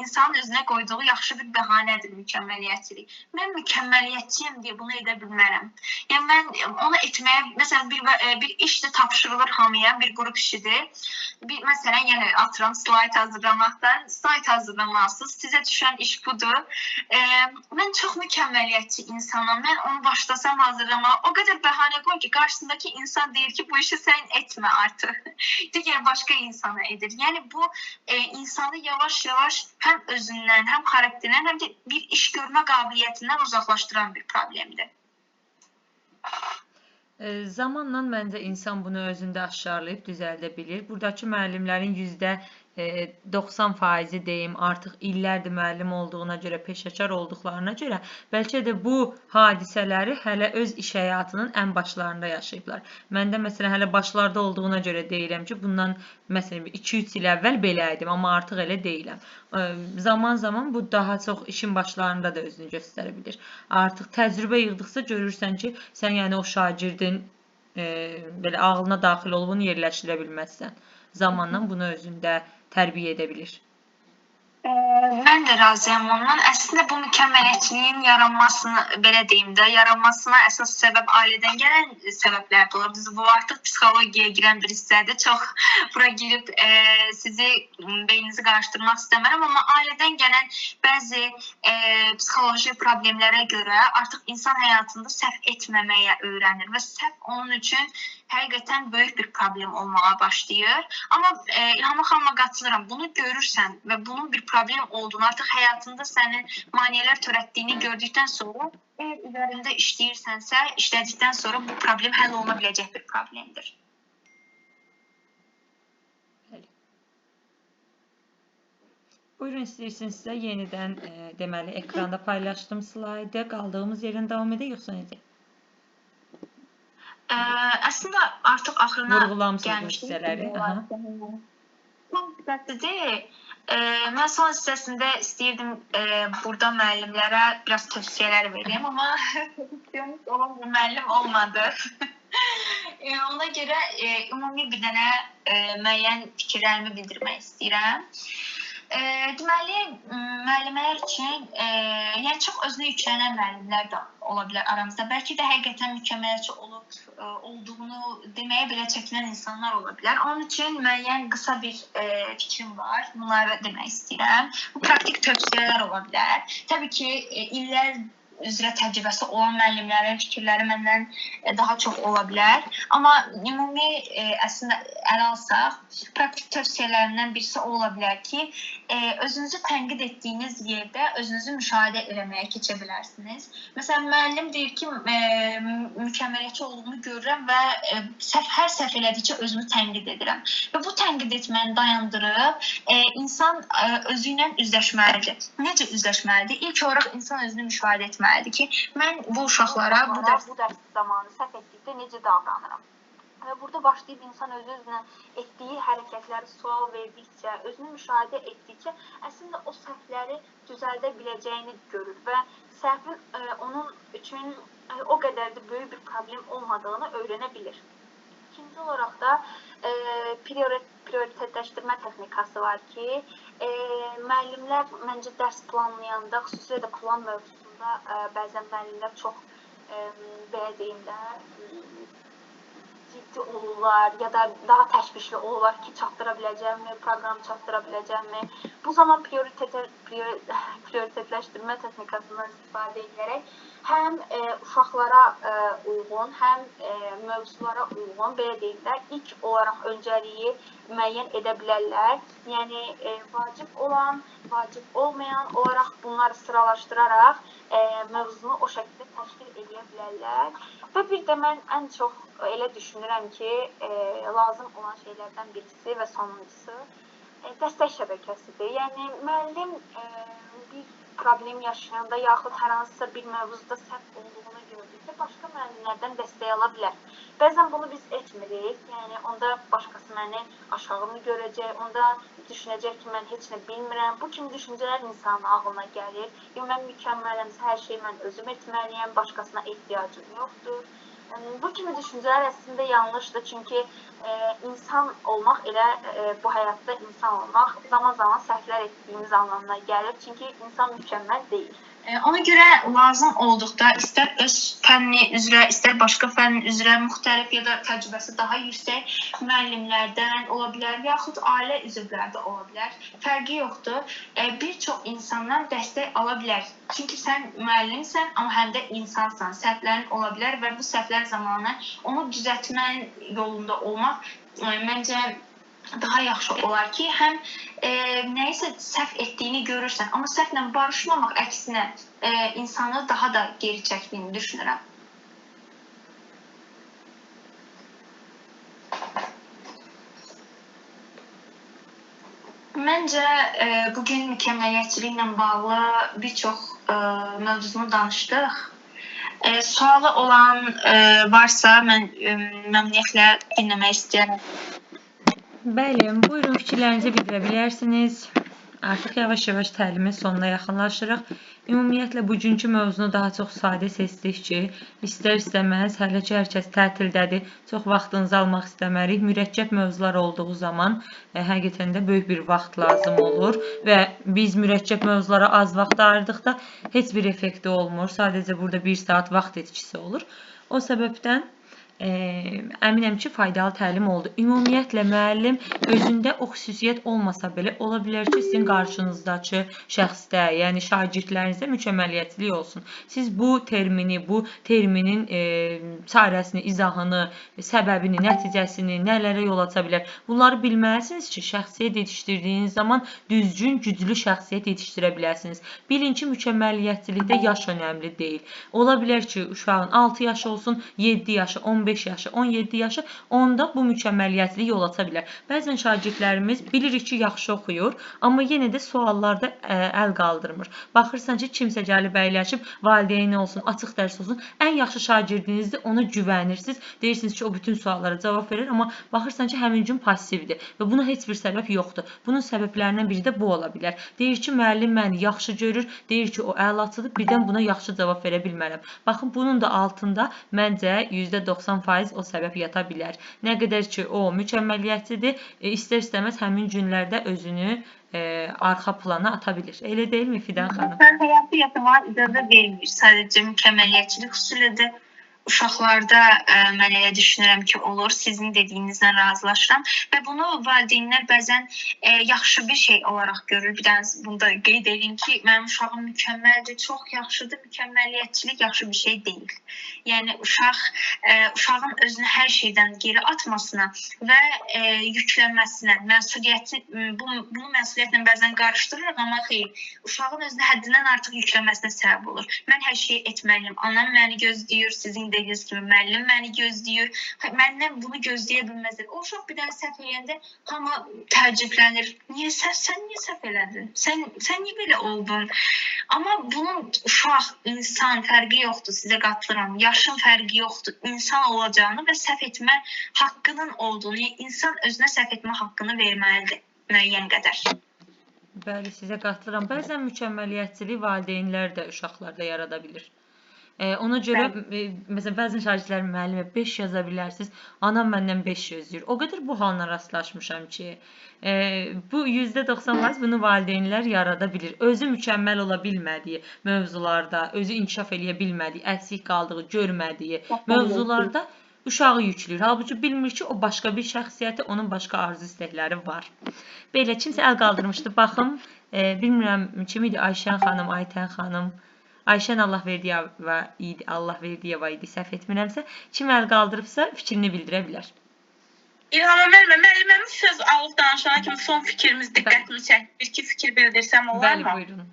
insanın özünə qoyduğu yaxşı bir bəhanədir mükəmməliyyətçilik. Mən mükəmməliyyətçiyəm deyə bunu edə bilmərəm. Yəni mən onu etməyə, məsələn bir işdə tapşırılır hamıya, bir qrup işidir. Məsələn, yəni atıram slayt hazırlamaqdan, slayt hazırlamalısınız. Sizə düşən iş budur. Mən çox mükəmməliyyətçi insanam. Mən onu başlasam hazırlamağa, o qədər bəhanə qoyur ki, qarşısındakı insan deyir ki, bu işi sən etmə artıq. Digər başqa insana edir. Yəni bu insanı yavaş-yavaş həm özündən, həm xarakterindən, həm də bir iş görmə qabiliyyətindən uzaqlaşdıran bir problemdir. Zamanla məncə insan bunu özündə aşkarlayıb düzəldə bilir. Buradakı müəllimlərin %90% deyim, artıq illərdir müəllim olduğuna görə, peşəkar olduqlarına görə, bəlkə də bu hadisələri hələ öz iş həyatının ən başlarında yaşayıblar. Mən də məsələn hələ başlarda olduğuna görə deyirəm ki, bundan məsələn 2-3 il əvvəl belə idim, amma artıq elə deyiləm. Zaman bu daha çox işin başlarında da özünü göstərə bilir. Artıq təcrübə yığdıqca görürsən ki, sən yəni o şagirdin belə ağlına daxil olub onu yerləşdirə bilməzsən. Zamanla bunu özündə tərbiyə edə bilir. Mən də razıyam ondan. Əslində bu mükəmməliyyətçiliyin yaranmasını, belə deyim də, yaranmasına əsas səbəb ailədən gələn səbəblərdir olur. Düzdür, bu artıq psixologiyaya girən bir hissədir. Çox bura girib sizi beyninizi qarışdırmaq istəmirəm, amma ailədən gələn bəzi psixoloji problemlərə görə artıq insan həyatında səhv etməməyə öyrənir və səhv onun üçün həqiqətən böyük bir problem olmağa başlayır. Amma İlham xanıma qatılıram. Bunu görürsən və bunun bir problem olduğunu, artıq həyatında sənin maneələr törətdiyini gördükdən sonra, əgər üzərində işləyirsənsə, işlədikdən sonra bu problem həll oluna biləcək bir problemdir. Buyurun, istəyirsinizsə yenidən deməli ekranda paylaşdım slaydı. Qaldığımız yerdən davam edək, yoxsa necə? Əslində artıq axırına vurğulamısınız bu hissələri. Son hissəsidir. Mən son hissəsində istəyirdim burada müəllimlərə biraz tövsiyələr vereyim, amma tövsiyəmiz olan bir müəllim olmadı. Ona görə ümumi bir dənə müəyyən fikirlərimi bildirmək istəyirəm. Deməli, müəllimələr üçün yəni çox özünə yüklənən müəllimlər də ola bilər aramızda. Bəlkə də həqiqətən mükəmməlçi olduğunu deməyə belə çəkinən insanlar ola bilər. Onun üçün müəyyən qısa bir fikrim var. Bunları demək istəyirəm. Bu praktik tövsiyələr ola bilər. Təbii ki, illər üzrə təcrübəsi olan müəllimlərin fikirləri məndən daha çox ola bilər. Amma ümumi əslində ələ alsaq, praktik tövsiyələrindən birisi ola bilər ki, özünüzü tənqid etdiyiniz yerdə özünüzü müşahidə etməyə keçə bilərsiniz. Məsələn, müəllim deyir ki, mükəmməliyyətçi olduğumu görürəm və hər səhv elədikcə özümü tənqid edirəm. Və bu tənqid etməni dayandırıb, insan özü ilə üzləşməlidir. Necə üzləşməlidir? İlk olaraq insan özünü müşahidə etməlidir ki, mən bu uşaqlara bu dərs zamanı səhv etdikdə necə davranıram? Və burada başlayıb insan özü-özünə etdiyi hərəkətləri sual verdikcə, özünü müşahidə etdikcə, əslində o səhvləri düzəldə biləcəyini görür və səhvin onun üçün o qədər də böyük bir problem olmadığını öyrənə bilir. İkinci olaraq da prioritetləşdirmə texnikası var ki, müəllimlər məncə dərs planlayanda, xüsusilə də plan mövzusunda bəzən müəllimlər çox, belə deyim də, ciddi olurlar ya da daha təşvişli olurlar ki, çatdıra biləcəmmi, proqramı çatdıra biləcəmmi. Bu zaman prioritetləşdirmə texnikasından istifadə edilərək həm uşaqlara uyğun, həm mövzulara uyğun, belə deyirlər, ilk olaraq öncəliyi müəyyən edə bilərlər. Yəni, vacib olan, vacib olmayan olaraq bunları sıralaşdıraraq mövzunu o şəkildə təşkil edə bilərlər. Və bir də mən ən çox elə düşünürəm ki, lazım olan şeylərdən birisi və sonuncusu dəstək şəbəkəsidir. Yəni, müəllim bir problem yaşayanda yaxud hər hansısa bir mövzuda səhv olduğunu gördükdə başqa müəllimlərdən dəstək ala bilər. Bəzən bunu biz etmirik, yəni onda başqası məni aşağımı görəcək, onda düşünəcək ki, mən heç nə bilmirəm. Bu kimi düşüncələr insanın ağlına gəlir. Mən mükəmmələmsə hər şeyi mən özüm etməliyəm, başqasına ehtiyacım yoxdur. Bu kimi düşüncələr əslində yanlışdır, çünki insan olmaq elə bu həyatda insan olmaq zaman-zaman səhvlər etdiyimiz anlamına gəlir, çünki insan mükəmməl deyil. Ona görə lazım olduqda istər öz fənni üzrə, istər başqa fənn üzrə müxtəlif ya da təcrübəsi daha yüksək müəllimlərdən ola bilər, yaxud ailə üzvləri də ola bilər. Fərqi yoxdur. Bir çox insandan dəstək ala bilər. Çünki sən müəllimsən, amma həm də insansan. Səhvlərin ola bilər və bu səhvlər zamanı onu düzəltmənin yolunda olmaq məncə daha yaxşı olar ki, həm nəyisə səhv etdiyini görürsən, amma səhvlə barışmamaq əksinə insanı daha da geri çəkdiyini düşünürəm. Məncə bugün mükəmməliyyətçiliklə bağlı bir çox mövzunu danışdıq. Sualı olan varsa mən məmnuniyyətlə dinləmək istəyərəm. Bəli, buyurun fikirlərinizi bildirə bilərsiniz. Artıq yavaş-yavaş təlimin sonuna yaxınlaşırıq. Ümumiyyətlə, bugünkü mövzunu daha çox sadə seçdik ki, istər-istəməz, hələ ki, hər kəs tətildədir, çox vaxtınızı almaq istəmərik. Mürəkkəb mövzular olduğu zaman həqiqətən də böyük bir vaxt lazım olur və biz mürəkkəb mövzulara az vaxt ayırdıqda heç bir effekti olmur. Sadəcə burada 1 saat vaxt etkisi olur. O səbəbdən əminəm ki, faydalı təlim oldu. Ümumiyyətlə, müəllim özündə o xüsusiyyət olmasa belə, ola bilər ki, sizin qarşınızdakı şəxsdə, yəni şagirdlərinizdə mükəmməliyyətçilik olsun. Siz bu terminin çarəsini, izahını, səbəbini, nəticəsini, nələrə yol aça bilər. Bunları bilməlisiniz ki, şəxsiyyət yetişdirdiyiniz zaman düzgün, güclü şəxsiyyət yetişdirə biləsiniz. Bilin ki, mükəmməliyyətçilikdə yaş önəmli deyil. Ola bilər ki, uşağın 6 yaşı olsun, 7 yaşı, 15 yaşı, 17 yaşı, onda bu mükəmməliyyətçilik yol aça bilər. Bəzən şagirdlərimiz bilirik ki, yaxşı oxuyur, amma yenə də suallarda əl qaldırmır. Baxırsan ki, kimsə gəlib əyləşib, valideyni olsun, açıq dərs olsun, ən yaxşı şagirdinizdir, ona güvənirsiniz. Deyirsiniz ki, o bütün suallara cavab verir, amma baxırsan ki, həmin gün passivdir və buna heç bir səbəb yoxdur. Bunun səbəblərindən biri də bu ola bilər. Deyir ki, müəllim məni yaxşı görür, deyir ki, o əlaçıdır, birdən buna yaxşı cavab verə bilmərəm. Baxın, bunun da altında məncə %90% o səbəb yata bilər. Nə qədər ki, o mükəmməliyyətçidir, istər-istəməz həmin günlərdə özünü arxa plana ata bilir. Elə deyilmi Fidan xanım? Həyatı yatmağa icazə vermir. Sadəcə mükəmməliyyətçilik xüsusilə uşaqlarda mən elə düşünürəm ki, olur. Sizin dediyinizlə razılaşıram və bunu valideynlər bəzən yaxşı bir şey olaraq görür. Bir dənə bunu da qeyd edeyim ki, mənim uşağım mükəmməldir, çox yaxşıdır. Mükəmməliyyətçilik yaxşı bir şey deyil. Yəni uşağın özünü hər şeydən geri atmasına və yüklənməsinə, bunu məsuliyyətlə bəzən qarışdırırıq, amma xeyr, uşağın özünü həddindən artıq yüklənməsinə səbəb olur. Mən hər şeyi etməliyəm. Anam məni gözləyir, sizin dediyiniz kimi müəllim məni gözləyir. Məndən bunu gözləyə bilməzdir. O uşaq bir dənə səhv eləyəndə hamı təəccüblənir. Sən niyə səhv elədin? Sən niyə belə oldun? Amma bunun uşaq, insan fərqi yoxdur. Sizə qatılıram. Yaşın fərqi yoxdur. İnsan olacağını və səhv etmə haqqının olduğunu, yəni insan özünə səhv etmə haqqını verməlidir müəyyən qədər. Bəli, sizə qatılıram. Bəzən mükəmməliyyətçilik valideynlər də uşaqlarda yarada bilir. Ona görə, məsələn, bəzən şagirdlər müəllimə 5 yaza bilərsiniz, anam məndən 5 gözləyir. O qədər bu halına rastlaşmışam ki, bu %90% bunu valideynlər yarada bilir. Özü mükəmməl ola bilmədiyi mövzularda, özü inkişaf eləyə bilmədiyi, əksik qaldığı, görmədiyi mövzularda uşağı yükləyir. Halbuki bilmir ki, o başqa bir şəxsiyyəti, onun başqa arzu istəkləri var. Belə, kimsə əl qaldırmışdı. Baxım, bilmirəm kim idi, Ayşən xanım, Aytən xanım. Ayşən Allahverdiyeva idi, səhv etmirəmsə. Kim əl qaldırıbsa, fikrini bildirə bilər. İlham müəlliməmin söz alıb danışana kimi son fikrimiz diqqətimi çəkdi. Bir iki fikir bildirsəm olar mı? Bəli, buyurun.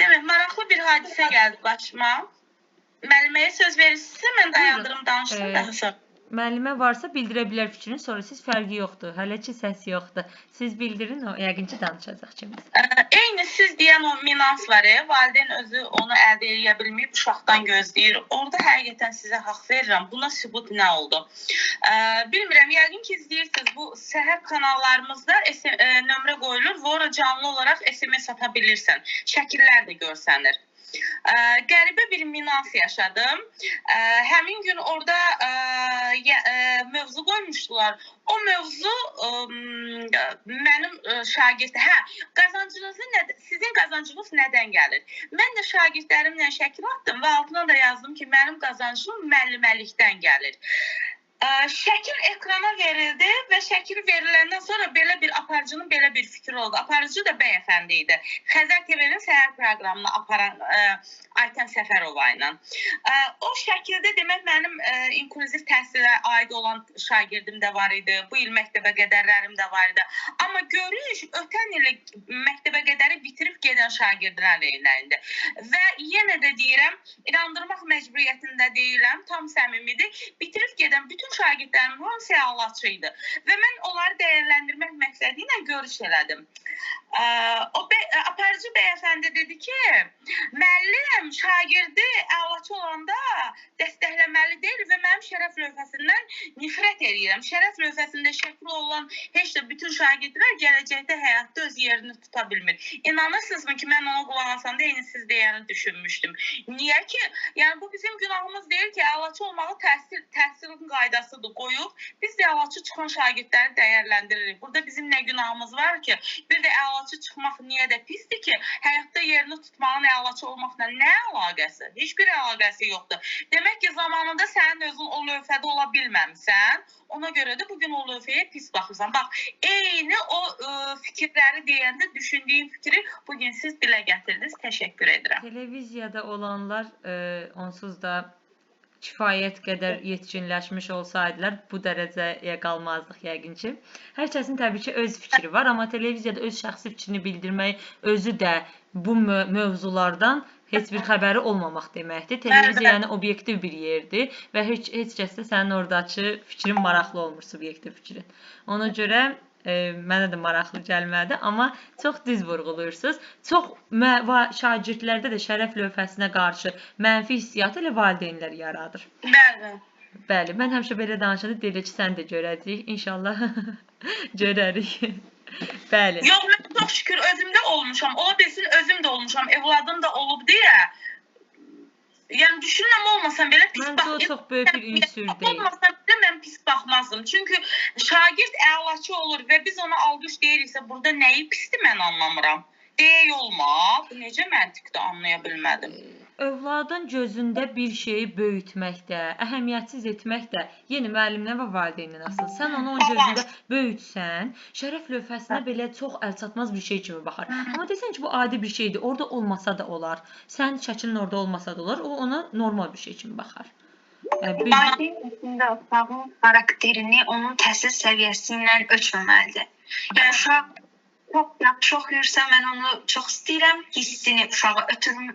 Demək, maraqlı bir hadisə gəldi başıma. Müəlliməyə söz verirsinizsə, mən dayandırım danışdım daha sonra. Müəllimə varsa bildirə bilər fikrini, sonra siz fərqi yoxdur. Hələ ki, səs yoxdur. Siz bildirin, o yəqin ki, danışacaq kimiz. Eyni siz deyən o minans var, valideyn özü onu əldə edə bilməyib, uşaqdan gözləyir. Orada həqiqətən sizə haqq verirəm. Buna sübut nə oldu? Bilmirəm, yəqin ki, izləyirsiniz. Bu səhər kanallarımızda nömrə qoyulur və ora canlı olaraq SMS ata bilirsən. Şəkillər də görsənir. Qəribə bir minans yaşadım. Həmin gün orada mövzu qoymuşdular. O mövzu mənim sizin qazancınız nədən gəlir? Mən də şagirdlərimlə şəkil atdım və altına da yazdım ki, mənim qazancım müəlliməlikdən gəlir. Şəkil ekrana verildi və şəkil veriləndən sonra belə bir aparıcının belə bir fikri oldu. Aparıcı da bəyəfəndi idi. Xəzər TV-nin səhər proqramını aparan Aytən Səfərova ilə. O şəkildə demək mənim inklüziv təhsilə aid olan şagirdim də var idi. Bu il məktəbə qədərlərim də var idi. Amma görüş ötən il məktəbə qədəri bitirib gedən şagirdlər ilə idi. Və yenə də deyirəm, inandırmaq məcburiyyətində deyiləm, tam səmimidir. Bitirib gedən bütün şagirdlərim hamısı əlaçı idi və mən onları dəyərləndirmək məqsədi ilə görüş elədim. Aparıcı bəyəfəndi dedi ki, müəllim şagirdi əlaçı olanda dəstəkləməli deyil və mənim şərəf lövhəsindən nifrət edirəm. Şərəf lövhəsində şəkli olan heç də bütün şagirdlər gələcəkdə həyatda öz yerini tuta bilmir. İnanırsınızmı ki, mən ona qulaq asanda eyni siz deyəni düşünmüşdüm. Niyə ki? Yəni bu bizim günahımız deyil ki, əlaçı olmağı təhsilin qaydasıdır qoyub. Biz də əlaçı çıxan şagirdləri dəyərləndiririk. Burada bizim nə günahımız var ki? Bir də əlaçı çıxmaq niyə də pisdir ki? Həyatda yerini tutmağın əlaçı olmaqla nə əlaqəsi? Heç bir əlaqəsi yoxdur. Demək ki, zamanında sənin özün o lövhədə ola bilməmsən. Ona görə də bugün o lövhəyə pis baxırsan. Bax, eyni o fikirləri deyəndə düşündüyüm fikri bugün siz dilə gətirdiniz. Təşəkkür edirəm. Televiziyada olanlar onsuz da kifayət qədər yetkinləşmiş olsaydılar, bu dərəcəyə qalmazdıq yəqin ki. Hər kəsin təbii ki, öz fikri var, amma televiziyada öz şəxsi fikrini bildirmək özü də bu mövzulardan heç bir xəbəri olmamaq deməkdir. Televiziya yəni obyektiv bir yerdir və heç kəsdə sənin oradakı fikrin maraqlı olmur, subyektiv fikrin. Ona görə mənə də maraqlı gəlmədi, amma çox düz vurğuluyursunuz. Çox şagirdlərdə də şərəf lövhəsinə qarşı mənfi hissiyat elə valideynlər yaradır. Bəli. Bəli, mən həmişə belə danışanda deyirik ki, sən də görəcəyik. İnşallah görərik. Bəli. Yox, mən çox şükür özümdə olmuşam. Ola bilsin özüm də olmuşam, evladım da olub deyə. Yəni düşünürəm olmasam belə pis Məncə o çox böyük bir ünsür deyil. Olmasam belə mən pis baxmazdım. Çünki şagird əlaçı olur və biz ona alqış deyiriksə burada nəyi pisdir mən anlamıram. Deyək olma. Bu necə məntiqdə anlaya bilmədim. Övladın gözündə bir şeyi böyütmək də, əhəmiyyətsiz etmək də yeni müəllimdən və valideyndən asılıdır. Sən onu onun gözündə böyütsən, şərəf lövhəsinə belə çox əlçatmaz bir şey kimi baxar. Amma desən ki, bu adi bir şeydir, orada olmasa da olar. Sənin şəklin orada olmasa da olar, o ona normal bir şey kimi baxar. Valideyn əslində uşağın xarakterini onun təhsil səviyyəsi ilə ölçməməlidir. Yəni uşaq çox yaxşı oxuyursa, mən onu çox istəyirəm, hissini uşağa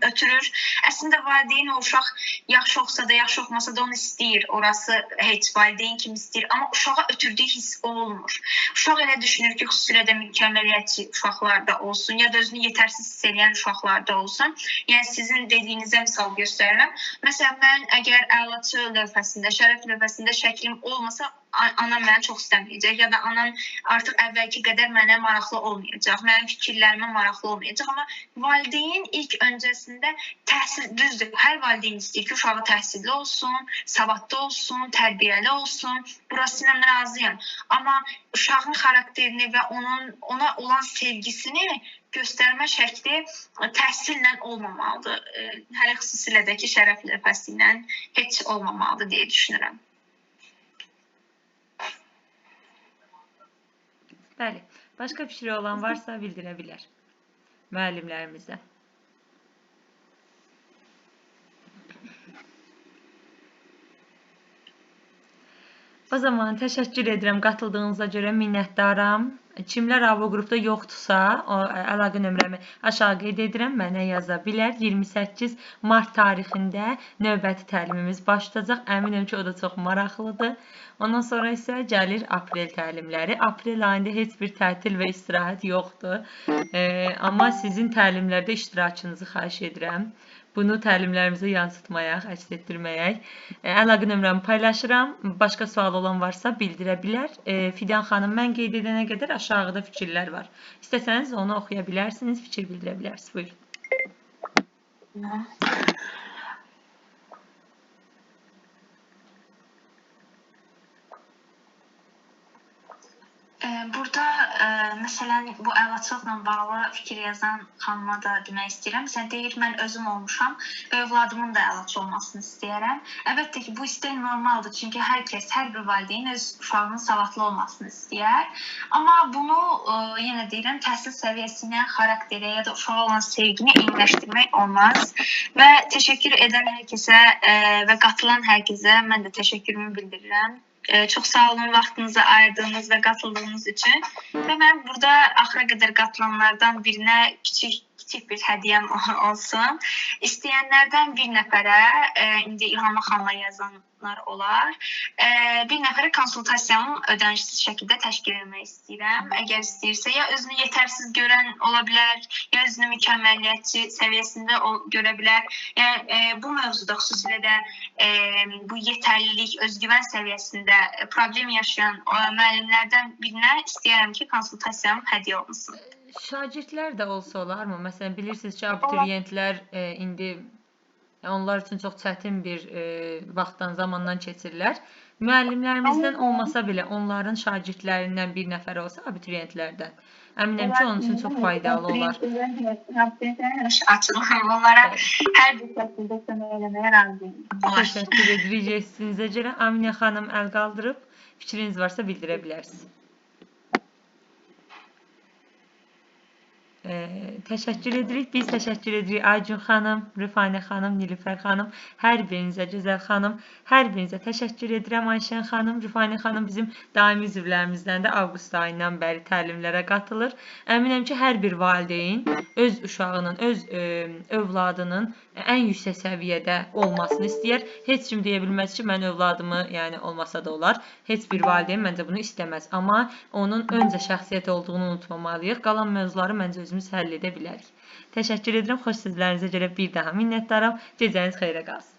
ötürür. Əslində valideyn o uşaq yaxşı oxusa da, yaxşı oxumasa da onu istəyir. Orası heç valideyn kimi istəyir. Amma uşağa ötürdüyü hiss olmur. Uşaq elə düşünür ki, xüsusilə də mükəmməliyyətçi uşaqlarda olsun, ya da özünü yetərsiz hiss edən uşaqlarda olsun. Yəni sizin dediyinizə misal göstərirəm. Məsələn, mən əgər əlaçı lövhəsində, şərəf lövhəsində şəklim olmasa, anam mənə çox istəməyəcək ya da anam artıq əvvəlki qədər mənə maraqlı olmayacaq, mənim fikirlərimə maraqlı olmayacaq. Amma valideyn ilk öncəsində təhsil, düzdür, hər valideyn istəyir ki, uşağı təhsilli olsun, savadlı olsun, tərbiyəli olsun, burası ilə razıyam. Amma uşağın xarakterini və ona olan sevgisini göstərmə şəkli təhsillə olmamalıdır. Hələ xüsusilə də ki, şərəf lövhəsi ilə heç olmamalıdır deyə düşünürəm. Bəli, başqa fikri olan varsa bildirə bilər müəllimlərimizdən. O zaman təşəkkür edirəm qatıldığınıza görə, minnətdaram. Kimlər AVO qrupda yoxdursa, əlaqə nömrəmi aşağı qeyd edirəm, mənə yaza bilər. 28 mart tarixində növbəti təlimimiz başlayacaq. Əminəm ki, o da çox maraqlıdır. Ondan sonra isə gəlir aprel təlimləri. Aprel ayında heç bir tətil və istirahət yoxdur. Amma sizin təlimlərdə iştirakınızı xahiş edirəm. Bunu təlimlərimizə yansıtmayaq, əks etdirməyək. Əlaqə nömrəmi paylaşıram. Başqa sual olan varsa bildirə bilər. Fidan xanım, mən qeyd edənə qədər aşağıda fikirlər var. İstəsəniz onu oxuya bilərsiniz, fikir bildirə bilərsiniz. Buyurun. Burada məsələn bu əlaçılıqla bağlı fikir yazan xanıma da demək istəyirəm. Sən deyir, mən özüm olmuşam, övladımın da əlaç olmasını istəyərəm. Əlbəttə ki, bu istək normaldır, çünki hər kəs, hər bir valideyn öz uşağının savadlı olmasını istəyər. Amma bunu yenə deyirəm, təhsil səviyyəsinə, xarakterə ya da uşağa olan sevgini eyniləşdirmək olmaz. Və təşəkkür edən hər kəsə və qatılan hər kəsə mən də təşəkkürümü bildirirəm. Çox sağ olun vaxtınızı ayırdığınız və qatıldığınız üçün. Və mən burada axıra qədər qatılanlardan birinə kiçik bir hədiyyəm olsun. İstəyənlərdən bir nəfərə, indi İlham xanımla yazanlar olar, bir nəfərə konsultasiyanın ödənişsiz şəkildə təşkil etmək istəyirəm. Əgər istəyirsə, ya özünü yetərsiz görən ola bilər, ya özünü mükəmməliyyətçi səviyyəsində görə bilər. Yəni bu mövzuda xüsusilə də bu yetərlilik, özgüvən səviyyəsində problem yaşayan müəllimlərdən birinə istəyirəm ki, konsultasiyam hədiyyə olunsun. Şagirdlər də olsa olarmı? Məsələn, bilirsiniz ki, abituriyentlər indi onlar üçün çox çətin bir vaxtdan, zamandan keçirlər. Müəllimlərimizdən olmasa belə onların şagirdlərindən bir nəfər olsa abituriyentlərdən. Əminəm ki, onun üçün çox faydalı olar. Açılır. Onlara hər bir şəkildə kömək eləməyə razıyım. Təşəkkür edirik jestinizə görə. Aminə xanım əl qaldırıb, fikriniz varsa bildirə bilərsiniz. Təşəkkür edirik. Biz təşəkkür edirik Aycun xanım, Rüfanə xanım, Nilüfər xanım, hər birinizə, Gözəl xanım, hər birinizə təşəkkür edirəm. Ayşən xanım, Rüfanə xanım bizim daimi üzvlərimizdəndir. Avqust ayından bəri təlimlərə qatılır. Əminəm ki, hər bir valideyn öz uşağının, öz övladının ən yüksək səviyyədə olmasını istəyər. Heç kim deyə bilməz ki, mən övladımı, yəni olmasa da olar. Heç bir valideyn məncə bunu istəməz. Amma onun öncə şəxsiyyət olduğunu unutmamalıyıq. Qalan mövzuları məncə özümüz həll edə bilərik. Təşəkkür edirəm. Xoş sözlərinizə görə bir daha minnətdaram. Gecəniz xeyrə qalsın.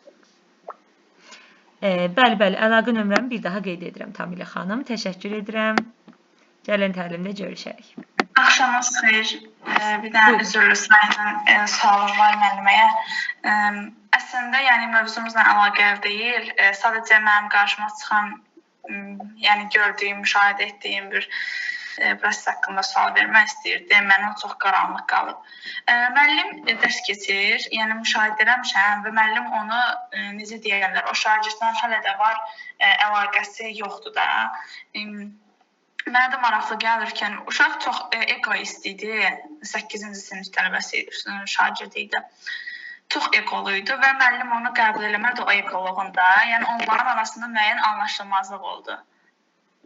Bəli, əlaqə nömrəmi bir daha qeyd edirəm Tamilə xanım. Təşəkkür edirəm. Gələn təlimdə görüşərik. Axşamınız xeyir. Bir dənə üzrlü sayılan sualım var müəlliməyə. Əslində, yəni mövzumuzla əlaqəli deyil. Sadəcə mənim qarşıma çıxan, yəni gördüyüm, müşahidə etdiyim bir proses haqqında sual vermək istəyirdi. Mənə çox qaranlıq qalıb. Müəllim dərs keçir, yəni müşahidə eləmişəm və müəllim onu necə deyirlər, o şagirddən hələ də var əlaqəsi yoxdur da. Mənə də maraqlı gəlir ki, uşaq çox egoist idi, 8-ci sinif tələbəsi idi, şagird idi. Çox egoluydu və müəllim onu qəbul eləmədi o egoluğunda. Yəni onların arasında müəyyən anlaşılmazlıq oldu.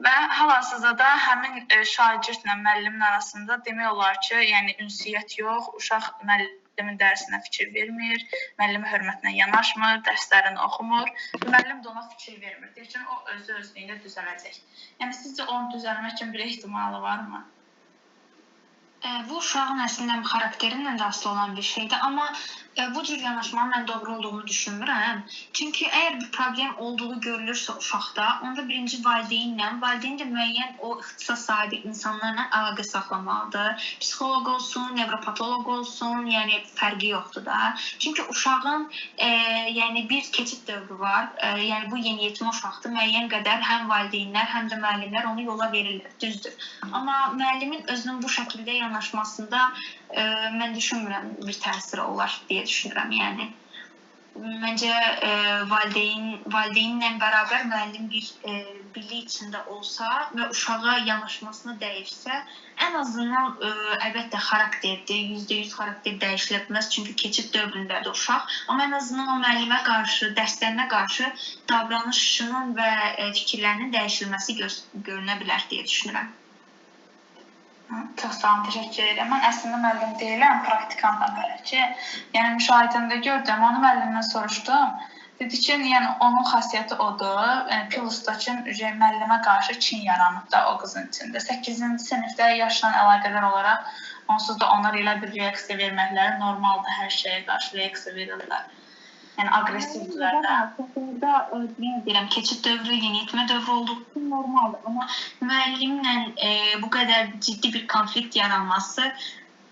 Və hal-hazırda da həmin şagirdlə müəllimin arasında demək olar ki, yəni ünsiyyət yox, uşaq müəllimin dərsinə fikir vermir, müəllimi hörmətlə yanaşmır, dərslərini oxumur. Müəllim də ona fikir vermir. Deyir ki, o özü-özlüyündə düzələcək. Yəni sizcə onun düzəlmək üçün bir ehtimalı varmı? Bu uşağın əslində xarakterindən də asılı olan bir şeydir, amma bu cür yanaşmanın mən doğru olduğunu düşünmürəm. Çünki əgər bir problem olduğu görülürsə uşaqda, onda birinci valideynlə, valideyn də müəyyən o ixtisas sahibi insanlarla əlaqə saxlamalıdır. Psixoloq olsun, nevropatoloq olsun, yəni fərqi yoxdur da. Çünki uşağın yəni bir keçid dövrü var. Yəni bu yeniyetmə uşaqdır. Müəyyən qədər həm valideynlər, həm də müəllimlər onu yola verirlər, düzdür. Amma müəllimin özünün bu şəkildə yanaşmasında mən düşünmürəm bir təsiri olar deyə düşünürəm. Yəni məncə valideynlə bərabər müəllim bir birlik içində olsa və uşağa yanaşmasını dəyişsə, ən azından əlbəttə xarakterdir, %100 xarakter dəyişilə bilməz, çünki keçid dövründədir uşaq. Amma ən azından o müəllimə qarşı, dərslərinə qarşı davranışının və fikirlərinin dəyişilməsi görünə bilər deyə düşünürəm. Çox sağ olun, təşəkkür edirəm. Mən əslində müəllim deyiləm, praktikantam hələ ki. Yəni müşahidəmdə gördüm, onu müəllimdən soruşdum. Dedi ki, yəni onun xassiyyəti odur. Pilustakı müəllimə qarşı kin yaranıb da o qızın içində. 8-ci sinifdə yaşla əlaqədar olaraq onsuz da onlar elə bir reaksiya verməkləri normaldır, hər şeyə qarşı reaksiya verirlər. Yəni aqressivdirlər də. Burada deyirəm, keçid dövrü, yeniyetmə dövrü olduqca normaldır. Amma müəllimlə bu qədər ciddi bir konflikt yaranması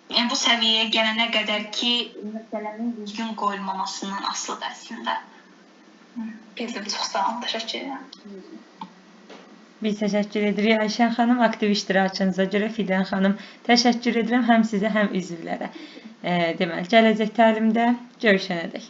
Yəni bu səviyyəyə gələnə qədər ki, məsələnin düzgün qoyulmamasından asılıdır əslində. Bildim, çox sağ olun, təşəkkür edirəm. Biz təşəkkür edirik Ayşən xanım, aktiv iştirakınıza görə. Fidan xanım, təşəkkür edirəm həm sizə, həm üzvlərə. Deməli, gələcək təlimdə görüşənədək.